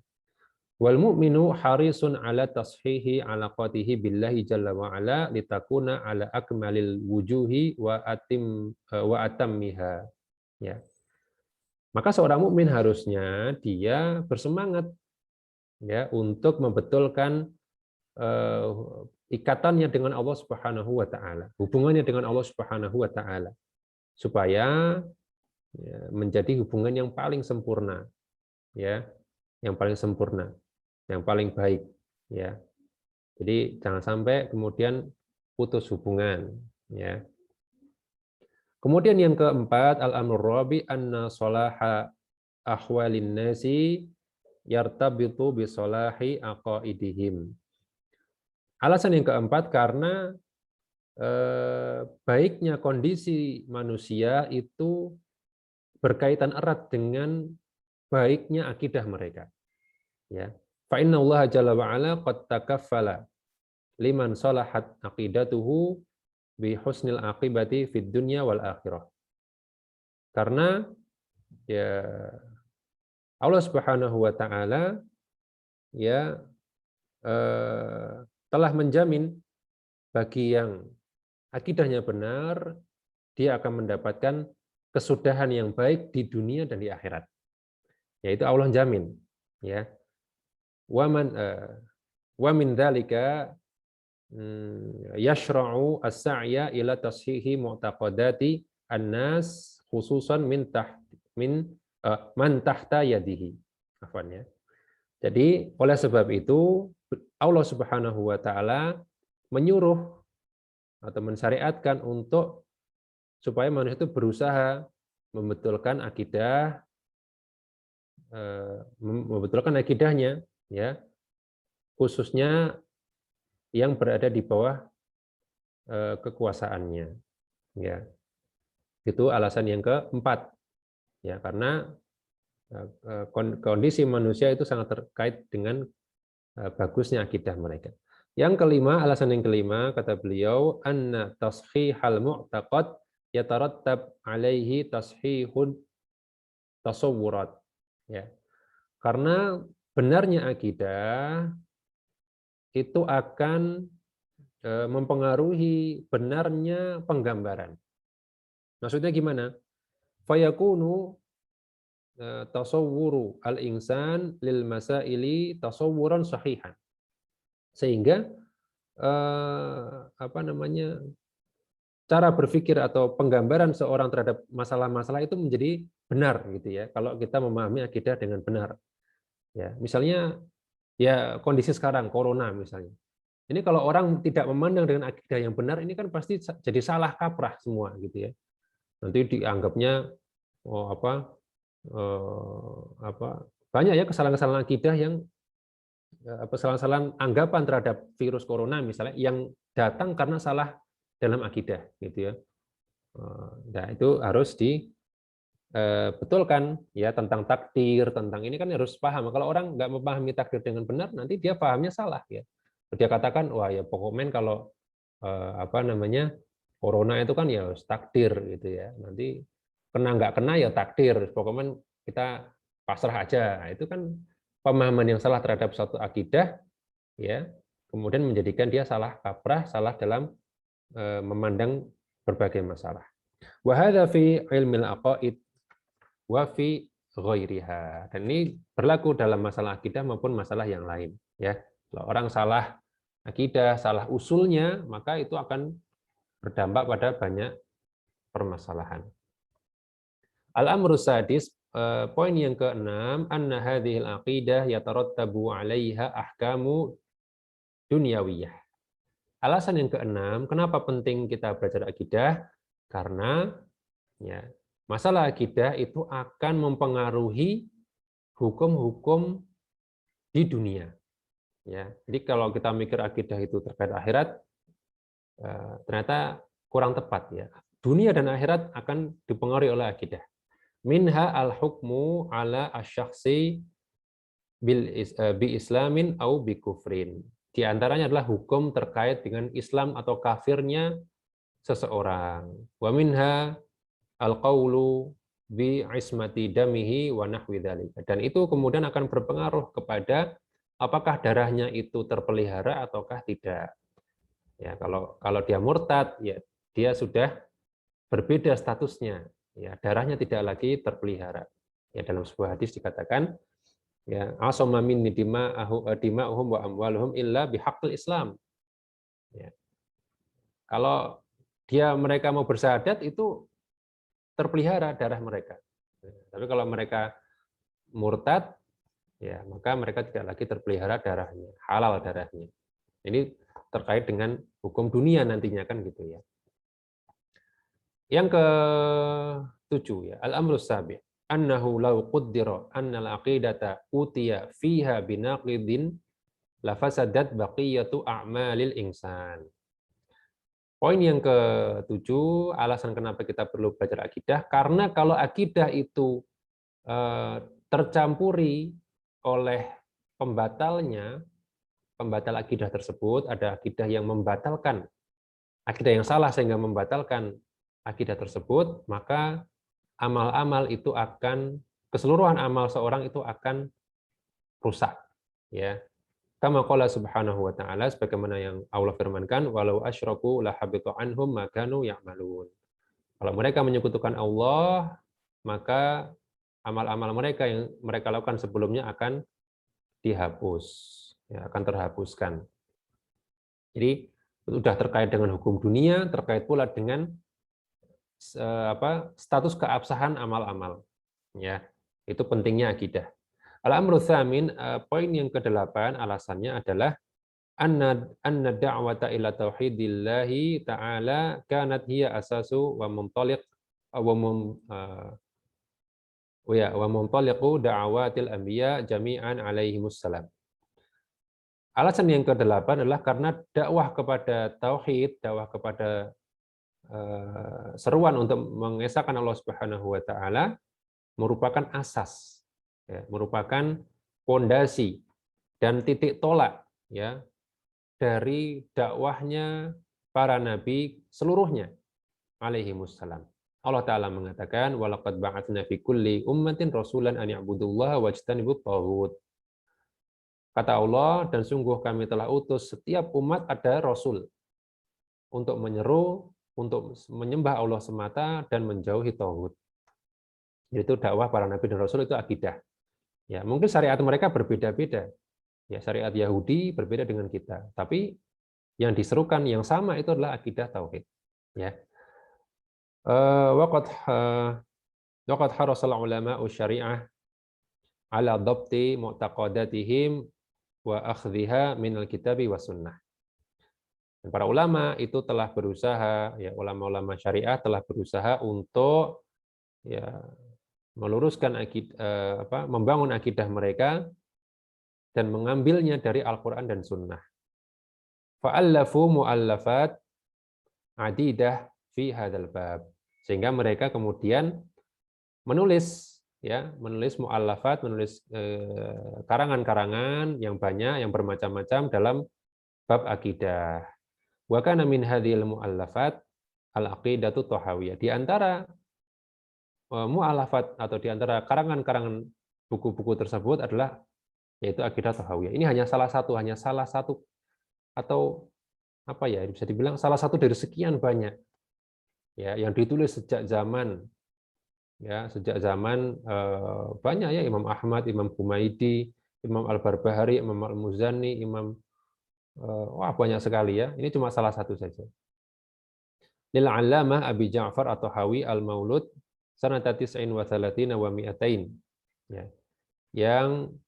Wal mu'minu harisun ala tashihi alaqatihi billahi jalla wa ala litakuna ala akmalil wujuhi wa atammiha. Ya. Maka seorang mukmin harusnya dia bersemangat, ya, untuk membetulkan ikatannya dengan Allah Subhanahu wa taala, hubungannya dengan Allah Subhanahu wa taala, supaya, ya, menjadi hubungan yang paling sempurna, ya, yang paling sempurna, yang paling baik, ya. Jadi jangan sampai kemudian putus hubungan, ya. Kemudian yang keempat, al-amrul rabi anna salaha ahwalin nasi yartabitu bi salahi aqaidihim. Alasan yang keempat karena baiknya kondisi manusia itu berkaitan erat dengan baiknya akidah mereka. Ya. Fa inna Allah jalla wa ala qad takaffala liman salahat aqidatuhu bi husnil aqibati fid dunya wal akhirah. Karena, ya, Allah Subhanahu wa taala, ya, telah menjamin bagi yang akidahnya benar, dia akan mendapatkan kesudahan yang baik di dunia dan di akhirat. Yaitu Allah jamin, ya. Wa min dzalika yashra'u as-sa'ya ila tashihi mu'taqadati an-nas khususan man tahta yadihi. Afwan, ya. Jadi oleh sebab itu Allah Subhanahu wa taala menyuruh atau mensyariatkan untuk supaya manusia itu berusaha membetulkan akidah, membetulkan akidahnya, ya, khususnya yang berada di bawah kekuasaannya, ya. Itu alasan yang keempat, ya, karena kondisi manusia itu sangat terkait dengan bagusnya akidah mereka. Yang kelima, alasan yang kelima, kata beliau, anna tashihal mu'taqad yatarattab alaihi tashihud tasawwurat. Ya. Karena benarnya akidah itu akan mempengaruhi benarnya penggambaran. Maksudnya gimana? Fayakunu tasawwuru al-insan lil masaili tasawwuran sahihan. Sehingga cara berpikir atau penggambaran seorang terhadap masalah-masalah itu menjadi benar gitu ya. Kalau kita memahami akidah dengan benar. Ya, misalnya ya kondisi sekarang corona misalnya. Ini kalau orang tidak memandang dengan akidah yang benar, ini kan pasti jadi salah kaprah semua gitu ya. Nanti dianggapnya banyak ya kesalahan-kesalahan akidah yang kesalahan-kesalahan anggapan terhadap virus corona misalnya yang datang karena salah dalam akidah gitu ya. Nah, itu harus dibetulkan ya, tentang takdir, tentang ini kan harus paham. Kalau orang nggak memahami takdir dengan benar, nanti dia pahamnya salah ya. Dia katakan, wah ya pokoknya kalau corona itu kan ya takdir gitu ya. Nanti kena nggak kena ya takdir. Pokoknya kita pasrah aja. Nah, itu kan pemahaman yang salah terhadap suatu akidah, ya. Kemudian menjadikan dia salah kaprah, salah dalam memandang berbagai masalah. Wa hadza fi ilmil aqaid wa fi ghairiha. Dan ini berlaku dalam masalah akidah maupun masalah yang lain, ya. Kalau orang salah akidah, salah usulnya, maka itu akan berdampak pada banyak permasalahan. Al-amru sadis, poin yang keenam, anna hadhil aqidah yatarattabu 'alaiha ahkamu dunyawiyah. Alasan yang keenam, kenapa penting kita belajar akidah? Karena ya, masalah akidah itu akan mempengaruhi hukum-hukum di dunia. Ya, jadi kalau kita mikir akidah itu terkait akhirat, ternyata kurang tepat ya. Dunia dan akhirat akan dipengaruhi oleh akidah. Minha al-hukmu ala asy-syakhsi bi islamin au bi kufrin. Di antaranya adalah hukum terkait dengan Islam atau kafirnya seseorang. Wa minha al-qaulu bi ismati damihi wa nahwi dzalika. Dan itu kemudian akan berpengaruh kepada apakah darahnya itu terpelihara ataukah tidak. Ya, kalau dia murtad, ya dia sudah berbeda statusnya. Ya, darahnya tidak lagi terpelihara. Ya, dalam sebuah hadis dikatakan, ya, asama minni dima'uhum wa amwaluhum illa bihaqqil Islam. Ya. Kalau mereka mau bersyahadat itu terpelihara darah mereka. Tapi kalau mereka murtad, ya maka mereka tidak lagi terpelihara darahnya, halal darahnya. Ini terkait dengan hukum dunia nantinya kan gitu ya. Yang ke-7 ya, al-amru sabi' annahu law quddira anna al-aqidata utiya fiha binaqidin la fasadat baqiyatu a'malil insan. Poin yang ke-7, alasan kenapa kita perlu belajar akidah, karena kalau akidah itu tercampuri oleh pembatal akidah tersebut, ada akidah yang membatalkan, akidah yang salah sehingga membatalkan akidah tersebut, maka amal-amal itu keseluruhan amal seorang itu akan rusak. Ya. Kama qala subhanahu wa ta'ala, sebagaimana yang Allah firmankan, walau asyraku la habitu anhum ma kanu ya'malun. Kalau mereka menyekutukan Allah, maka amal-amal mereka yang mereka lakukan sebelumnya akan dihapus, ya, akan terhapuskan. Jadi sudah terkait dengan hukum dunia, terkait pula dengan status keabsahan amal-amal. Ya, itu pentingnya akidah. Al-amru tsamin, poin yang ke-8 alasannya adalah anna da'wata ila tauhidillahi ta'ala kanat hiya asasu wa muntaliq wa muntaliqu da'awatil anbiya jami'an alaihimus salam. Alasan yang ke-8 adalah karena dakwah kepada tauhid, dakwah kepada seruan untuk mengesahkan Allah Subhanahu wa taala merupakan asas ya, merupakan pondasi dan titik tolak ya dari dakwahnya para nabi seluruhnya alaihi wassalam. Allah Ta'ala mengatakan, وَلَقَدْ بَعَثْنَا فِي كُلِّ أُمَّةٍ رَسُولًا أَنِ اعْبُدُوا اللَّهَ وَاجْتَنِبُوا الطَّاغُوتَ. Kata Allah, dan sungguh kami telah utus setiap umat ada Rasul untuk menyeru, untuk menyembah Allah semata dan menjauhi tauhid. Itu dakwah para nabi dan Rasul, itu akidah. Ya, mungkin syariat mereka berbeda-beda. Ya, syariat Yahudi berbeda dengan kita. Tapi yang diserukan yang sama itu adalah akidah tauhid. Ya. Waqad harasal ulama'u syari'ah ala dhabti mu'taqadatihim wa akhdhiha minal kitabi wa sunnah. Dan para ulama itu telah berusaha, ya ulama-ulama syariah telah berusaha untuk ya meluruskan membangun akidah mereka dan mengambilnya dari Al-Qur'an dan Sunnah. Fa'allafu mu'allafat adidah fi hadzal bab. Sehingga mereka kemudian menulis mu'allafat, menulis karangan-karangan yang banyak, yang bermacam-macam dalam bab akidah. Wa kana min hadhil mu'allafat al-aqidatu thahawiyah. Di antara mu'allafat atau di antara karangan-karangan buku-buku tersebut adalah yaitu akidah thahawiyah. Ini hanya salah satu atau apa ya, bisa dibilang salah satu dari sekian banyak ya yang ditulis sejak zaman banyak ya, Imam Ahmad, Imam Humaidi, Imam Al-Barbahari, Imam Al-Muzani, banyak sekali ya. Ini cuma salah satu saja. Lil 'allamah Abi Ja'far At-Tahawi Al-Maulud sanata 39 wa 200 ya. Yang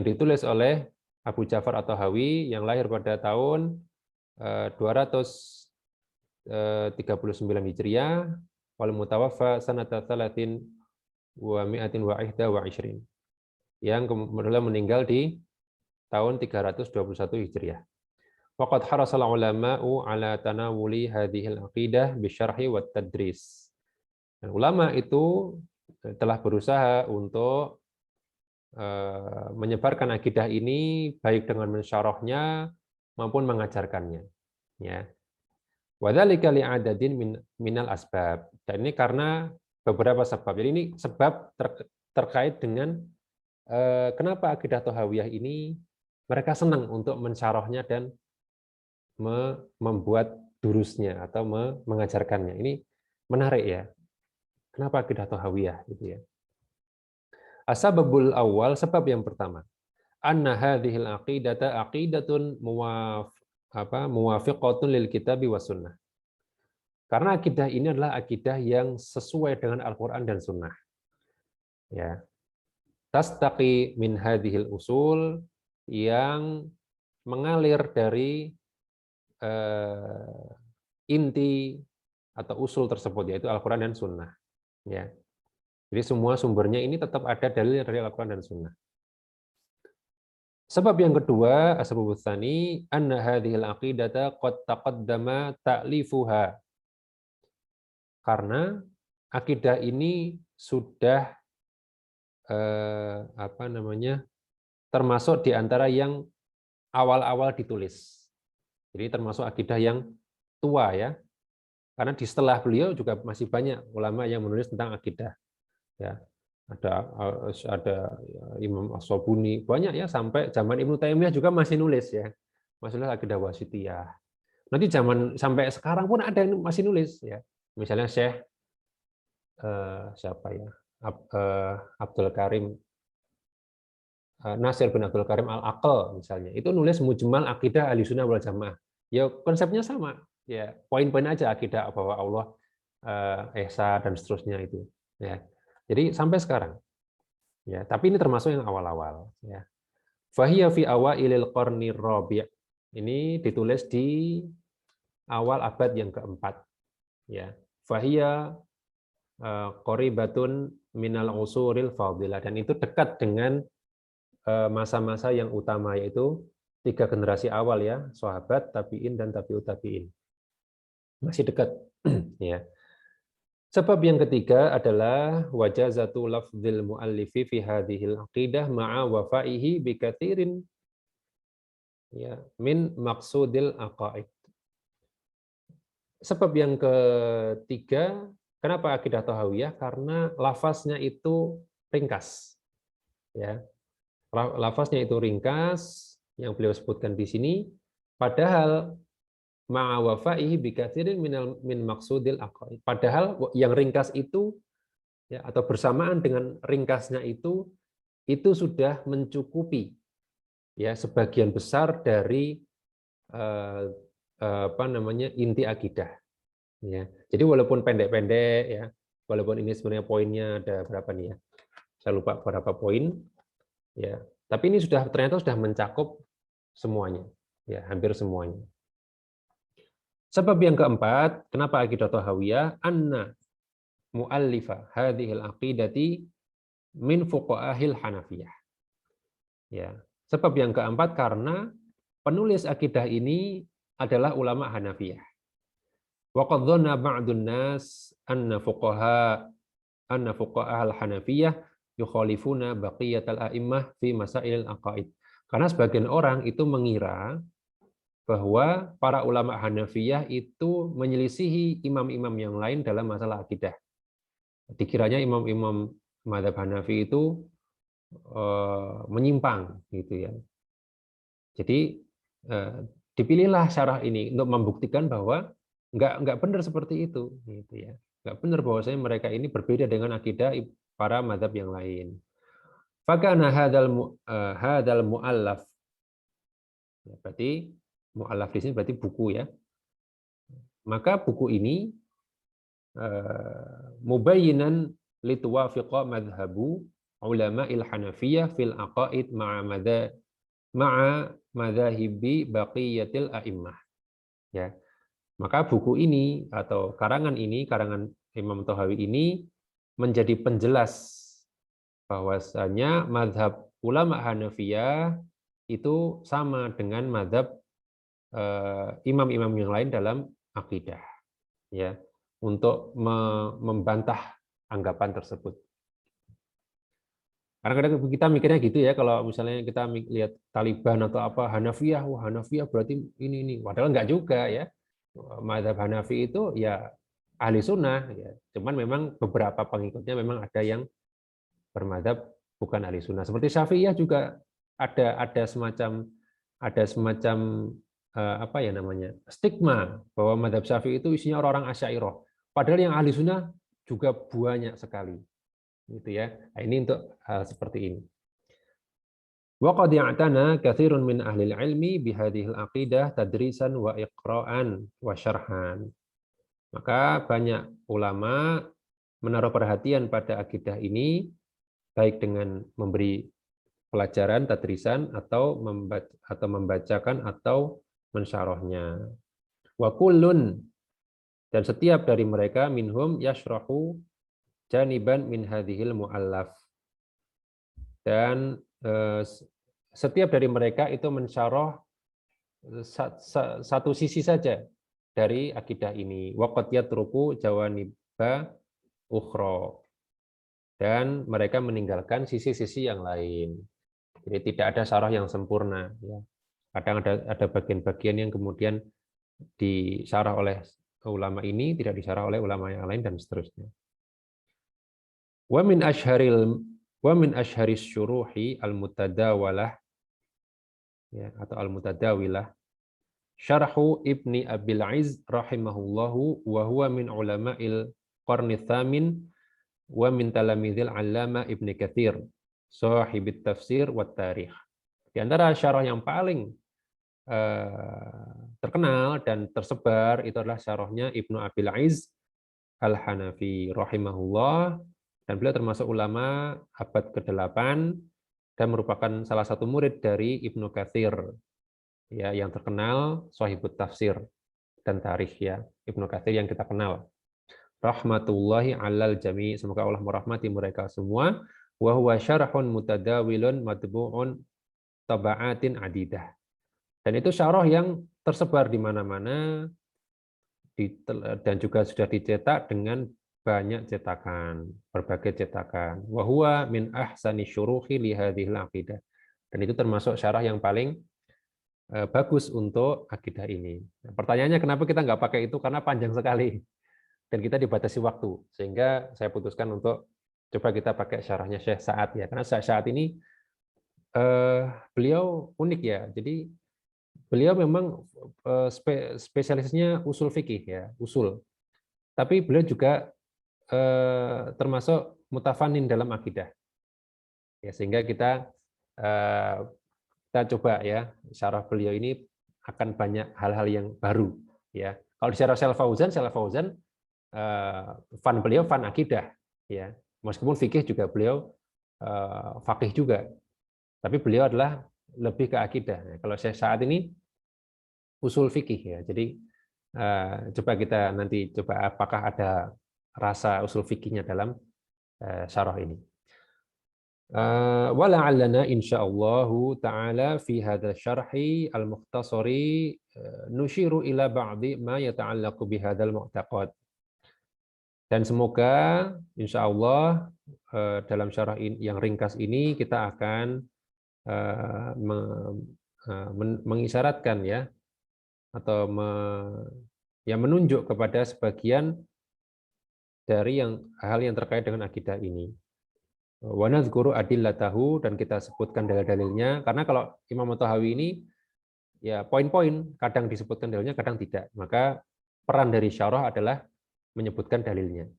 ditulis oleh Abu Ja'far At-Tahawi yang lahir pada tahun 239 Hijriah wal mutawaffa sanata 30 wa 121 yang kemudian meninggal di tahun 321 Hijriah. Waqad harasal ulama'u ala tanawuli hadhil aqidah bisyarhi wat tadris. Dan ulama itu telah berusaha untuk menyebarkan akidah ini baik dengan mensyarahnya maupun mengajarkannya. Ya. Wadzalika li'adadin minal asbab. Dan ini karena beberapa sebab. Jadi ini sebab terkait dengan kenapa akidah Thahawiyah ini mereka senang untuk mensyarahnya dan membuat durusnya atau mengajarkannya. Ini menarik ya. Kenapa akidah Thahawiyah gitu ya. Asbabul awal, sebab yang pertama. Anna hadhil aqidata aqidatun muwafiqatun lil kitabi was sunnah. Karena akidah ini adalah akidah yang sesuai dengan Al-Qur'an dan Sunnah. Ya. Tastaqi min hadhil usul, yang mengalir dari inti atau usul tersebut, yaitu Al-Qur'an dan Sunnah. Ya. Jadi semua sumbernya ini tetap ada dalil dari Al-Qur'an dan Sunnah. Sebab yang kedua, asbabus tsani, anna hadhil aqidata qad taqaddama ta'lifuha. Karena akidah ini sudah termasuk di antara yang awal-awal ditulis. Jadi termasuk akidah yang tua ya. Karena di setelah beliau juga masih banyak ulama yang menulis tentang akidah. Ya. Ada Imam As-Sabuni, banyak ya, sampai zaman Ibnu Taimiyah juga masih nulis ya. Masih nulis akidah wasitiyah. Nanti sampai sekarang pun ada yang masih nulis ya. Misalnya Syekh Abdul Karim Nasir bin Abdul Karim Al-Aql misalnya, itu nulis Mujmal Akidah Ahlussunnah wal Jamaah. Ya konsepnya sama, ya poin-poin aja akidah bahwa Allah Esa dan seterusnya itu. Ya. Jadi sampai sekarang. Ya, tapi ini termasuk yang awal-awal. Ya. Fahiya fi awailil qarni rabi'. Ini ditulis di awal abad yang keempat. Ya. Fahiya qoribatun minal usuril fadilah, dan itu dekat dengan masa-masa yang utama, yaitu 3 generasi awal ya, sahabat, tabi'in dan tabi'ut tabi'in. Masih dekat ya. Sebab yang ketiga adalah wajazatu lafdzil muallifi fi hadhil aqidah ma'a wafaihi bi katsirin ya min maqsudil aqaid. Sebab yang ketiga, kenapa akidah Thahawiyah? Karena lafaznya itu ringkas. Ya. Lafaznya itu ringkas yang beliau sebutkan di sini, padahal ma'a wafaihi bi katsirin min maqsudil aqaid. Padahal yang ringkas itu ya, atau bersamaan dengan ringkasnya itu sudah mencukupi ya sebagian besar dari apa namanya inti akidah ya. Jadi walaupun pendek-pendek ya, walaupun ini sebenarnya poinnya ada berapa nih ya, saya lupa berapa poin ya, tapi ini ternyata sudah mencakup semuanya ya, hampir semuanya. Sebab yang keempat, kenapa akidah Thahawiyah? Anna mu'allifa hadhil aqidati min fuqahil Hanafiyah. Ya. Sebab yang keempat karena penulis akidah ini adalah ulama Hanafiyah. Wa qad dhanna ba'dun nas anna fuqaha al-Hanafiyah yukhalifuna baqiyatal a'immah fi masail al-aqaid. Karena sebagian orang itu mengira bahwa para ulama Hanafiyah itu menyelisihi imam-imam yang lain dalam masalah akidah. Dikiranya imam-imam mazhab Hanafi itu menyimpang gitu ya. Jadi dipilihlah syarah ini untuk membuktikan bahwa enggak benar seperti itu gitu ya. Enggak benar bahwasanya mereka ini berbeda dengan akidah para mazhab yang lain. Fakana hadzal muallaf. Ya, berarti muallaf di sini berarti buku ya. Maka buku ini mubayyinan lituwafiqa madhhabu ulama'il Hanafiyah fil aqaid ma'a madhahibi baqiyatil a'immah. Ya. Maka buku ini atau karangan Imam Thahawi ini menjadi penjelas bahwasanya mazhab ulama Hanafiyah itu sama dengan mazhab imam-imam yang lain dalam akidah. Ya, untuk membantah anggapan tersebut. Karena kadang kita mikirnya gitu ya, kalau misalnya kita lihat Taliban atau apa, Hanafiyah, wah Hanafiyah berarti ini. Padahal enggak juga ya. Mazhab Hanafi itu ya ahli sunnah, ya. Cuman memang beberapa pengikutnya memang ada yang bermadzhab bukan ahli sunnah. Seperti Syafi'iyah juga ada semacam apa ya namanya stigma bahwa mazhab Syafi'i itu isinya orang-orang Asy'ariyah. Padahal yang ahli sunnah juga banyak sekali. Gitu ya. Nah, ini untuk hal seperti ini. Wa qad ya'tana katsirun min ahli ilmi bi hadhil aqidah tadrisan wa iqra'an wa syarhan. Maka banyak ulama menaruh perhatian pada akidah ini baik dengan memberi pelajaran tadrisan atau membacakan atau mensyarahnya. Wa kullun, dan setiap dari mereka minhum yashrahu janiban min hadhil muallaf. Dan setiap dari mereka itu mensyarah satu sisi saja dari akidah ini. Waqad yatruku jawaniba ukhra. Dan mereka meninggalkan sisi-sisi yang lain. Jadi tidak ada syarah yang sempurna. Kadang ada bagian-bagian yang kemudian disyarah oleh ulama ini, tidak disyarah oleh ulama yang lain, dan seterusnya. Wa min asharis syuruhi al-mutadawalah, ya, atau al-mutadawilah, syarhu Ibni Abil Izz rahimahullahu wa huwa min ulama'il qarni tsamin wa min talamidil allama Ibni Katsir sahibit tafsir wa tarikh. Di antara syarah yang paling terkenal dan tersebar itu adalah syarahnya Ibnu Abil Izz Al-Hanafi rahimahullah, dan beliau termasuk ulama abad ke-8 dan merupakan salah satu murid dari Ibnu Katsir ya, yang terkenal sahibut tafsir dan tarikh ya, Ibnu Katsir yang kita kenal. Rahmatullahi alal jami', semoga Allah merahmati mereka semua. Wa huwa syarhun mutadawilun matbu'un taba'atin adidah. Dan itu syarah yang tersebar di mana-mana dan juga sudah dicetak dengan banyak cetakan, berbagai cetakan. Wa huwa min ahsani syuruhi li hadhil aqidah. Dan itu termasuk syarah yang paling bagus untuk akidah ini. Nah, pertanyaannya kenapa kita nggak pakai itu? Karena panjang sekali dan kita dibatasi waktu, sehingga saya putuskan untuk coba kita pakai syarahnya Syekh Sa'ad ya. Karena Syekh Sa'ad ini beliau unik ya. Jadi beliau memang spesialisnya usul fikih ya, usul. Tapi beliau juga termasuk mutafanin dalam akidah. Ya, sehingga kita coba ya, syarah beliau ini akan banyak hal-hal yang baru ya. Kalau di syarah Shalih Fauzan fan beliau fan akidah ya. Meskipun fikih juga beliau faqih juga. Tapi beliau adalah lebih ke akidah. Kalau saya saat ini usul fikih ya. Jadi coba kita nanti coba apakah ada rasa usul fikihnya dalam syarah ini. Wala'allana insyaallahu ta'ala fi hadzal syarhi al-mukhtasari nushiru ila ba'di ma yata'allaqu bi hadzal mu'taqad. Dan semoga insyaallah dalam syarah yang ringkas ini kita akan mengisyaratkan ya atau menunjuk kepada sebagian dari hal yang terkait dengan akidah ini. Wa nadzkuru adillatahu, dan kita sebutkan dalil-dalilnya, karena kalau Imam At-Tahawi ini ya poin-poin, kadang disebutkan dalilnya, kadang tidak. Maka peran dari syarah adalah menyebutkan dalilnya.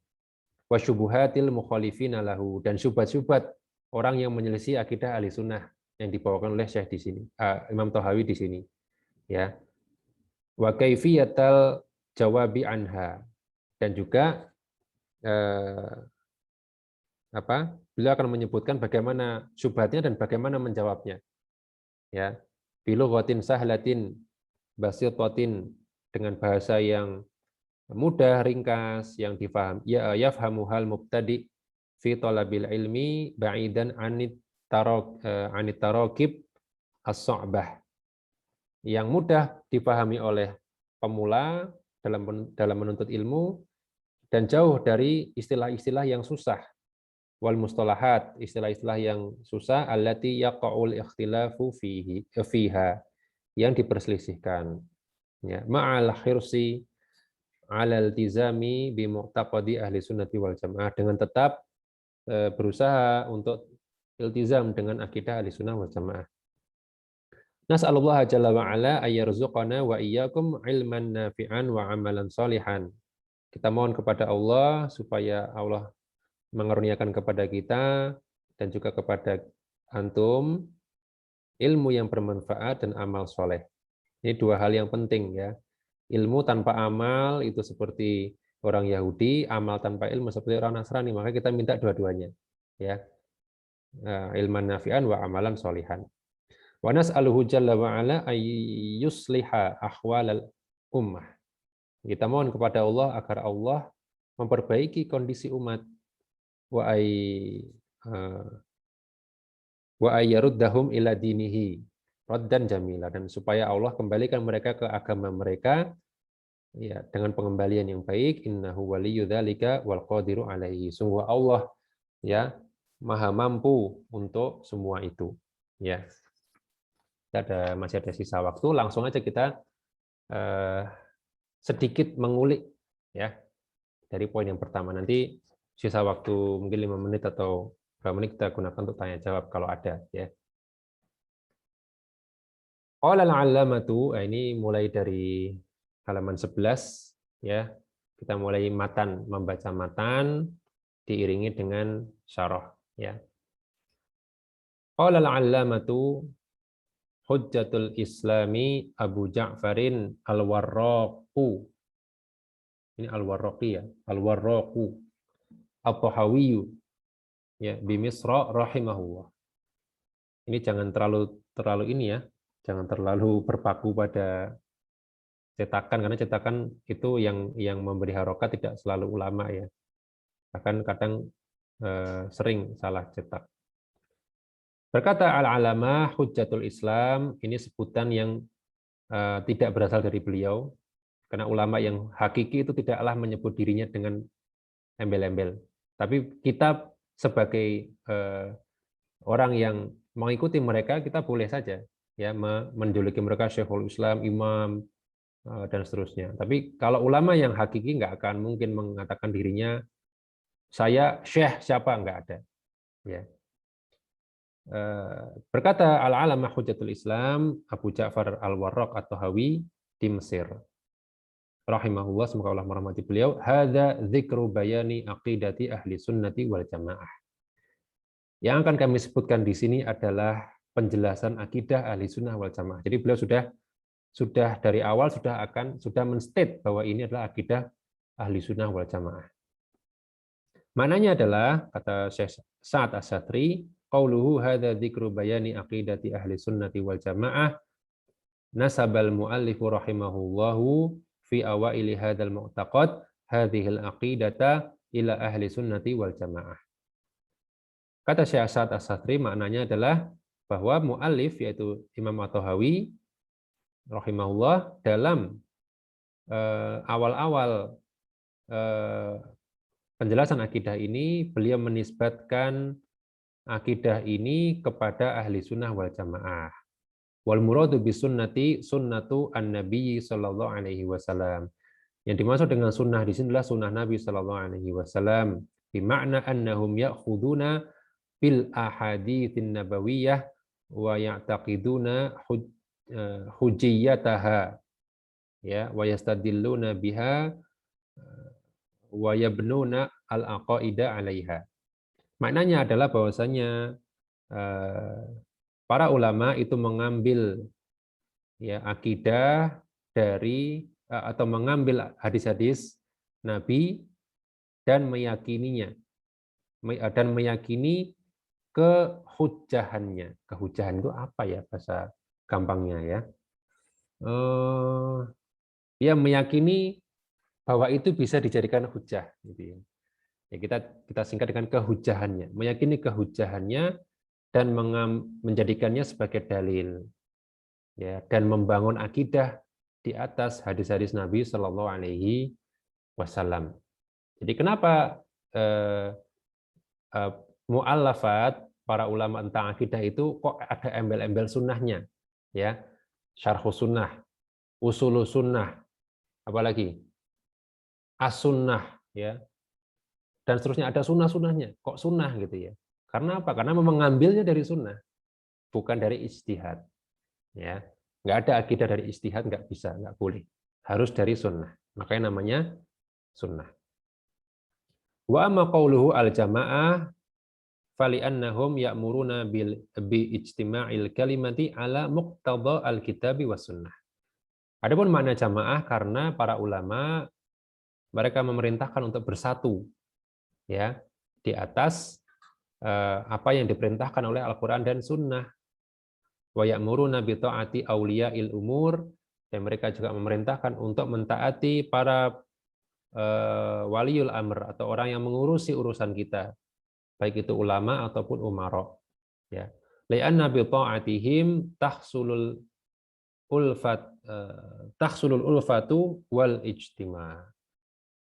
Wa syubuhatil mukhalifina lahu, dan syubhat-syubhat orang yang menyelisih akidah Ahlussunnah yang dibawakan oleh Syekh di sini, Imam At-Tahawi di sini. Ya. Wa kaifiyatal jawabi anha, dan juga beliau akan menyebutkan bagaimana syubhatnya dan bagaimana menjawabnya. Ya, bilughatin sahlatin basitatin, dengan bahasa yang mudah, ringkas, yang difaham. Ya yafhamuhal mubtadi fi talabil ilmi ba'idan anit tarakib as-sa'bah. Yang mudah dipahami oleh pemula dalam menuntut ilmu dan jauh dari istilah-istilah yang susah. Wal mustalahat, istilah-istilah yang susah, allati yaqa'ul ikhtilafu fiha, yang diperselisihkan. Ya, ma'al khirsi 'alal iltizami bi mu'taqadi ahli sunnati wal jamaah, dengan tetap berusaha untuk iltizam dengan akidah ahli sunnah wal jamaah. Nas'alullah jalla wa ala ayyarzuqana wa iyyakum ilman nafi'an wa amalan shalihan. Kita mohon kepada Allah supaya Allah mengaruniakan kepada kita dan juga kepada antum ilmu yang bermanfaat dan amal soleh. Ini dua hal yang penting ya. Ilmu tanpa amal itu seperti orang Yahudi, amal tanpa ilmu seperti orang Nasrani. Maka kita minta dua-duanya. Ya, ilman nafi'an wa amalan solihan. Wa nas'aluhu jalla wa ala ayyusliha ahwalal ummah. Kita mohon kepada Allah agar Allah memperbaiki kondisi umat. Wa ayyaruddahum ila dinihi raddan jamila, dan supaya Allah kembalikan mereka ke agama mereka ya dengan pengembalian yang baik. Innahu waliyyu dzalika wal qadiru alaihi. Sungguh Allah ya maha mampu untuk semua itu. Ya. Masih ada sisa waktu, langsung aja kita sedikit mengulik ya dari poin yang pertama. Nanti sisa waktu mungkin 5 menit atau berapa menit kita gunakan untuk tanya jawab kalau ada ya. Qala al-'allamatu, ini mulai dari halaman 11 ya. Kita mulai matan, membaca matan diiringi dengan syarah ya. Qala al-'allamatu Hujjatul Islami Abu Ja'farin Al-Warraqu. Ini Al-Warraqi ya, Al-Warraqu At-Tahawi ya, bi Misra rahimahullah. Ini jangan terlalu ini ya, jangan terlalu berpaku pada cetakan, karena cetakan itu yang memberi harokat tidak selalu ulama ya. Bahkan kadang sering salah cetak. Berkata al-alamah Hujjatul Islam, ini sebutan yang tidak berasal dari beliau, karena ulama yang hakiki itu tidaklah menyebut dirinya dengan embel-embel. Tapi kita sebagai orang yang mengikuti mereka, kita boleh saja ya menjuluki mereka Syekhul Islam, imam, dan seterusnya. Tapi kalau ulama yang hakiki nggak akan mungkin mengatakan dirinya saya syekh siapa, nggak ada. Ya. Berkata Al-Alamah Hujjatul Islam Abu Ja'far Al-Warraq At-Tahawi di Mesir, rahimahullah, semoga Allah merahmati beliau, hadza dzikru bayani aqidati ahli sunnati wal jamaah. Yang akan kami sebutkan di sini adalah penjelasan akidah ahli sunnah wal jamaah. Jadi beliau sudah dari awal sudah menstate bahwa ini adalah akidah ahli sunnah wal jamaah. Maknanya adalah, kata Syekh Sa'ad As-Satri, qauluhu hadza dzikru bayani aqidati ahli sunnati wal jamaah nasabal muallifu rahimahullahu fi awaili hadzal mu'taqad hadhil aqidata ila ahli sunnati wal jamaah. Kata Syekh Sa'ad As-Satri, maknanya adalah bahwa muallif yaitu Imam At-Tahawi rahimahullah dalam awal-awal penjelasan akidah ini beliau menisbatkan akidah ini kepada ahli sunnah wal jamaah. Wal muradu bis sunnati sunnatu an-nabi sallallahu alaihi wasallam. Yang dimaksud dengan sunnah di sini adalah sunnah Nabi sallallahu alaihi wasallam, bermakna annahum ya'khuduna bil ahaditsin nabawiyah wa ya'taqiduna hujjiyataha ya wa yastadilluna biha wa yabnuna al-aqaida 'alaiha. Maknanya adalah bahwasanya para ulama itu mengambil ya akidah dari atau mengambil hadis-hadis Nabi dan meyakininya dan meyakini kehujahannya. Kehujahan itu apa ya bahasa gampangnya ya? Dia meyakini bahwa itu bisa dijadikan hujah. Gitu ya. Ya, kita singkat dengan kehujahannya. Meyakini kehujahannya dan menjadikannya sebagai dalil. Ya, dan membangun akidah di atas hadis-hadis Nabi Shallallahu Alaihi Wasallam. Jadi kenapa mu'allafat para ulama tentang akidah itu kok ada embel-embel sunnahnya, ya, syarhus sunnah, usulus sunnah, apalagi as-sunnah, ya, dan seterusnya ada sunnah-sunnahnya. Kok sunnah gitu ya? Karena apa? Karena memang mengambilnya dari sunnah, bukan dari ijtihad. Ya, nggak ada akidah dari ijtihad, nggak bisa, nggak boleh. Harus dari sunnah. Makanya namanya sunnah. Wa amma qauluhu al-jamaah fali'annahum ya'muruna bi ijtima'il kalimati ala muqtada al-kitabi was sunnah. Adapun makna jamaah karena para ulama mereka memerintahkan untuk bersatu ya di atas apa yang diperintahkan oleh Al-Qur'an dan sunnah. Wa ya'muruna bi ta'ati auliya'il umur, dan mereka juga memerintahkan untuk mentaati para waliul amr atau orang yang mengurusi urusan kita, baik itu ulama ataupun umara. Ya. Li'anna bi ta'atihim tahsulul ulfatu wal ijtima'.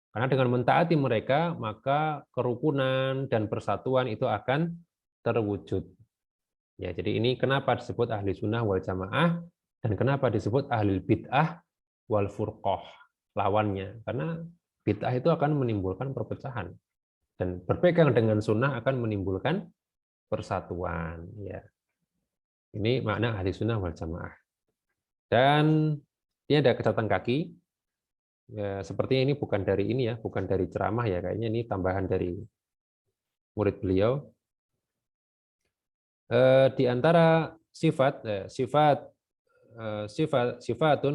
Karena dengan mentaati mereka maka kerukunan dan persatuan itu akan terwujud. Ya, jadi ini kenapa disebut ahli sunnah wal jamaah dan kenapa disebut ahli bid'ah wal furqah, lawannya. Karena bid'ah itu akan menimbulkan perpecahan dan berpegang dengan sunnah akan menimbulkan persatuan. Ya, ini makna ahli sunnah wal jamaah. Dan ini ada catatan kaki. Ya, sepertinya ini bukan dari ini ya, bukan dari ceramah ya, kayaknya ini tambahan dari murid beliau. Di antara sifatun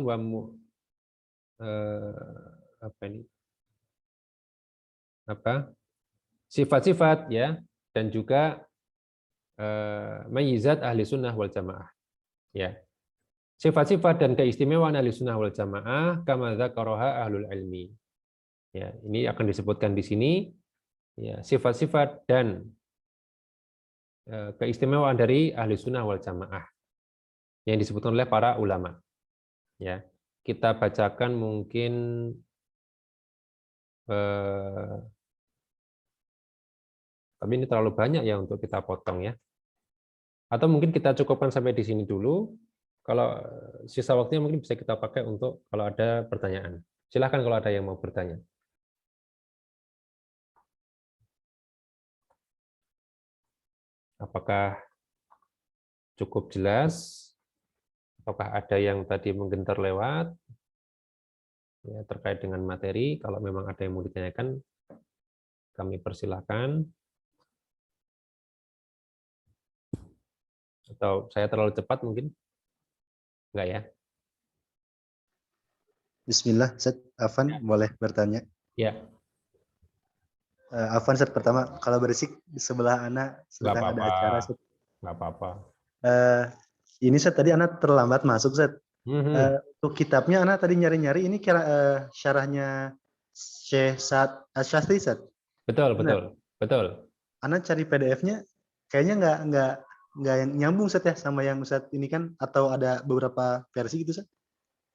wa sifat-sifat ya, dan juga mayizat ahli sunnah wal jamaah ya. Sifat-sifat dan keistimewaan ahli sunnah wal jamaah kama dzakaraha ahlul ilmi. Ya, ini akan disebutkan di sini ya, sifat-sifat dan keistimewaan dari ahli sunnah wal jamaah yang disebutkan oleh para ulama. Ya, kita bacakan mungkin Tapi ini terlalu banyak ya untuk kita potong ya. Atau mungkin kita cukupkan sampai di sini dulu. Kalau sisa waktunya mungkin bisa kita pakai untuk kalau ada pertanyaan. Silahkan kalau ada yang mau bertanya. Apakah cukup jelas? Apakah ada yang tadi mungkin terlewat ya, terkait dengan materi? Kalau memang ada yang mau ditanyakan, kami persilahkan. Atau saya terlalu cepat mungkin? Enggak ya? Bismillah, Ustaz. Afan, boleh bertanya? Ya, Afan, Ustaz, pertama, kalau berisik di sebelah anak nggak sedang ada apa-apa. acara, Ustaz. Nggak apa-apa. Ini Ustaz, tadi anak terlambat masuk, Ustaz. Untuk kitabnya anak tadi nyari-nyari, ini kira syarahnya Syekh Sa'ad Asy-Syadzili, Ustaz. Betul, Benar. betul. Anak cari PDF-nya, kayaknya nggak nyambung, Ustaz, ya, sama yang Ustaz ini kan, atau ada beberapa versi gitu, Ustaz?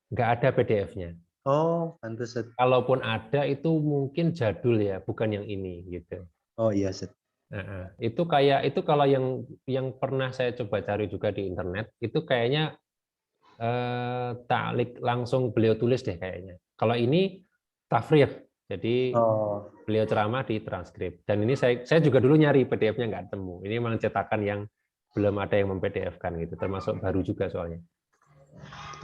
Nggak ada PDF-nya. Oh, pantes, Ustaz. Kalaupun ada itu mungkin jadul ya, bukan yang ini gitu. Oh iya, Ustaz. Nah, itu kalau yang pernah saya coba cari juga di internet, itu kayaknya ta'liq langsung beliau tulis deh kayaknya. Kalau ini tafrigh, jadi beliau ceramah di transkrip. Dan ini saya juga dulu nyari PDF-nya nggak temu. Ini memang cetakan yang belum ada yang mem-PDF-kan gitu, termasuk baru juga soalnya.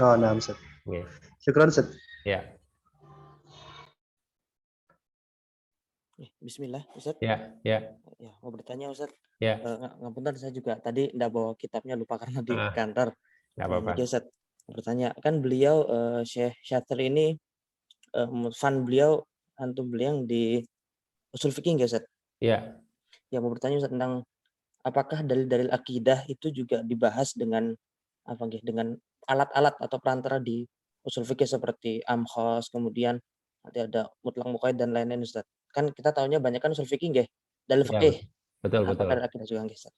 Oh, nah, Ustaz. Okay. Syukran, Ustaz. Ya. Bismillah, Ustaz. Ya. Ya, mau bertanya, Ustaz. Ya. Ngapunten, saya juga tadi nggak bawa kitabnya, lupa karena di kantor. Nggak apa-apa. Jadi, Ustaz, mau bertanya, kan beliau Syekh Syadzili ini fan beliau antum beliau yang di usul fikih ya, Ustaz? Ya. Ya, mau bertanya, Ustaz, tentang apakah dalil-dalil akidah itu juga dibahas dengan dengan alat-alat atau perantara di usul fikih seperti amkhos, kemudian nanti ada mutlak muqayyad dan lain-lain, Ustaz. Kan kita tahunya banyak kan usul fikih nggih, dalil fikih. Betul. Apakah ada akidah juga nggih, Ustaz?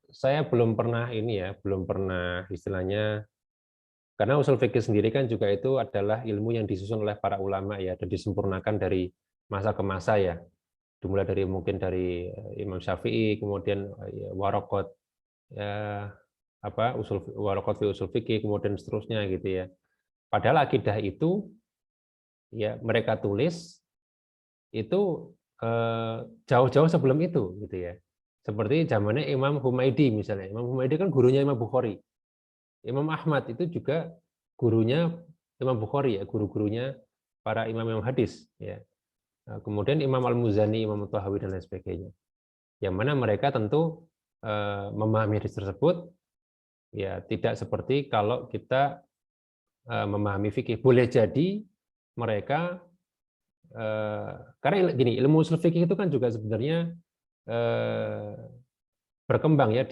Saya belum pernah istilahnya, karena usul fikih sendiri kan juga itu adalah ilmu yang disusun oleh para ulama ya, dan disempurnakan dari masa ke masa ya. Dimulai dari mungkin dari Imam Syafi'i, kemudian Waraqat ya, Waraqat fi usul fikih, kemudian seterusnya gitu ya. Padahal akidah itu ya mereka tulis itu jauh-jauh sebelum itu gitu ya. Seperti zamannya Imam Humaidi misalnya. Imam Humaidi kan gurunya Imam Bukhari. Imam Ahmad itu juga gurunya Imam Bukhari ya, guru-gurunya para imam hadis ya. Nah, kemudian Imam Al-Muzani, Imam Tahawi dan lain sebagainya. Yang mana mereka tentu memahami hadis tersebut ya tidak seperti kalau kita memahami fikih. Boleh jadi mereka karena gini, ilmu usul fikih itu kan juga sebenarnya berkembang ya,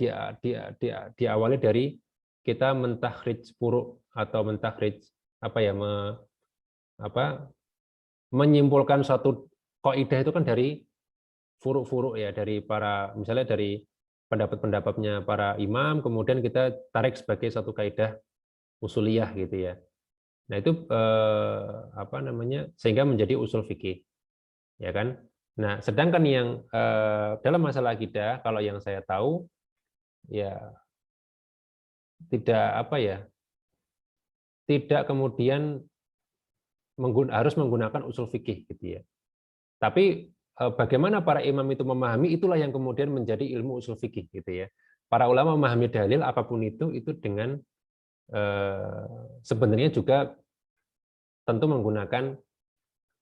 diawali dari kita mentakhrij furu' atau mentakhrij menyimpulkan suatu kaidah itu kan dari furu'-furu' ya, dari misalnya dari pendapat-pendapatnya para imam, kemudian kita tarik sebagai satu kaidah usuliyah gitu ya. Nah, itu sehingga menjadi usul fikih. Ya kan? Nah, sedangkan yang dalam masalah akidah, kalau yang saya tahu ya tidak kemudian harus menggunakan usul fikih gitu ya. Tapi bagaimana para imam itu memahami, itulah yang kemudian menjadi ilmu usul fikih gitu ya. Para ulama memahami dalil apapun itu dengan sebenarnya juga tentu menggunakan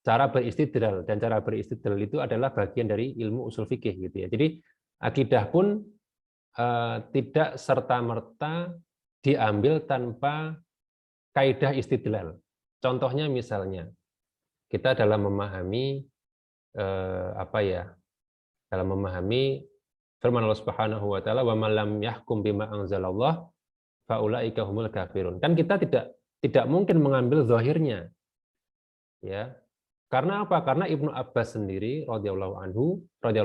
cara beristidlal, dan cara beristidlal itu adalah bagian dari ilmu usul fikih gitu ya. Jadi akidah pun tidak serta-merta diambil tanpa kaidah istidlal. Contohnya misalnya kita dalam memahami dalam memahami firman Allah Subhanahu wa taala, wa man lam yahkum bima anzalallah fa ulaika humul kafirun. Kan kita tidak mungkin mengambil zahirnya. Ya. Karena apa? Karena Ibnu Abbas sendiri radhiyallahu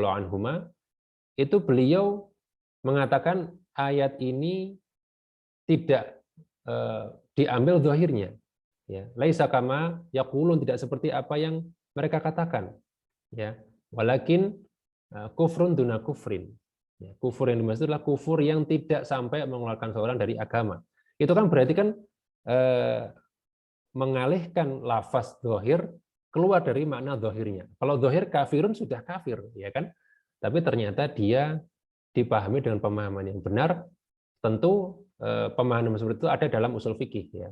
anhuma itu beliau mengatakan ayat ini tidak diambil zahirnya. Ya, laisa kama yaqulun, tidak seperti apa yang mereka katakan. Ya, walakin kufrun duna kufrin. Ya, kufur yang dimaksud adalah kufur yang tidak sampai mengeluarkan seorang dari agama. Itu kan berarti kan mengalihkan lafaz dohir keluar dari makna dohirnya. Kalau dohir kafirun sudah kafir, ya kan? Tapi ternyata dia dipahami dengan pemahaman yang benar. Tentu pemahaman seperti itu ada dalam usul fikih, ya.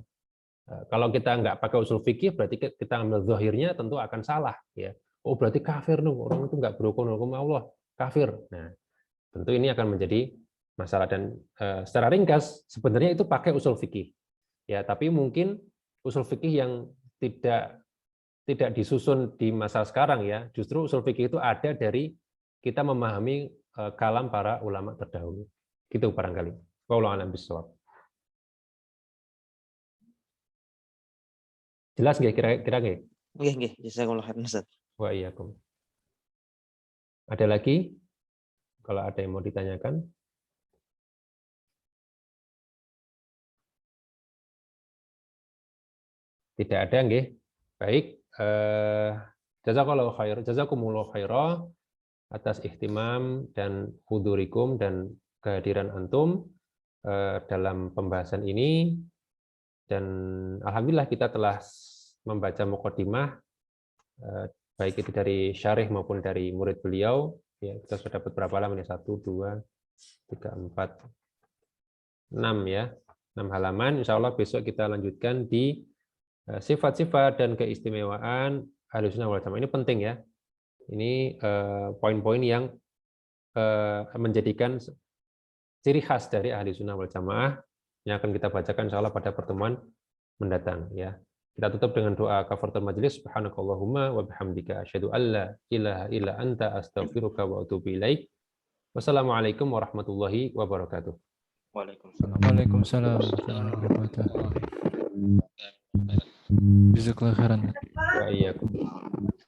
Kalau kita nggak pakai usul fikih, berarti kita ambil dohirnya tentu akan salah, ya. Oh berarti kafir dong, orang itu nggak berhukum hukum Allah, kafir. Nah, tentu ini akan menjadi masalah, dan secara ringkas sebenarnya itu pakai usul fikih, ya. Tapi mungkin usul fikih yang tidak disusun di masa sekarang, ya. Justru usul fikih itu ada dari kita memahami kalam para ulama terdahulu. Gitu barangkali. Wallahu a'lam bishawab. Jelas nggih kira-kira nggih? Nggih, jazakallahu khairan Ustaz. Wa iyyakum. Ada lagi? Kalau ada yang mau ditanyakan? Tidak ada nggih. Baik, jazakumullahu khairan atas ihtimam dan hudurikum dan kehadiran antum dalam pembahasan ini, dan alhamdulillah kita telah membaca muqaddimah baik itu dari syarih maupun dari murid beliau, ya. Kita sudah dapat berapa halaman ya? 1, 2, 3, 4, 6 ya, 6 halaman. Insya Allah besok kita lanjutkan di sifat-sifat dan keistimewaan Ahlussunnah wal Jamaah. Ini penting ya. Ini poin-poin yang menjadikan ciri khas dari Ahlussunnah wal Jamaah yang akan kita bacakan insya Allah pada pertemuan mendatang, ya. Kita tutup dengan doa kafaratul majelis. Subhanakallahumma wa bihamdika asyhadu an la ilaha illa anta astaghfiruka wa atubu ilaik. Wassalamualaikum warahmatullahi wabarakatuh. Waalaikumsalam. Waalaikumsalam warahmatullahi wabarakatuh. Jazakallahu khairan. Wa iyyakum.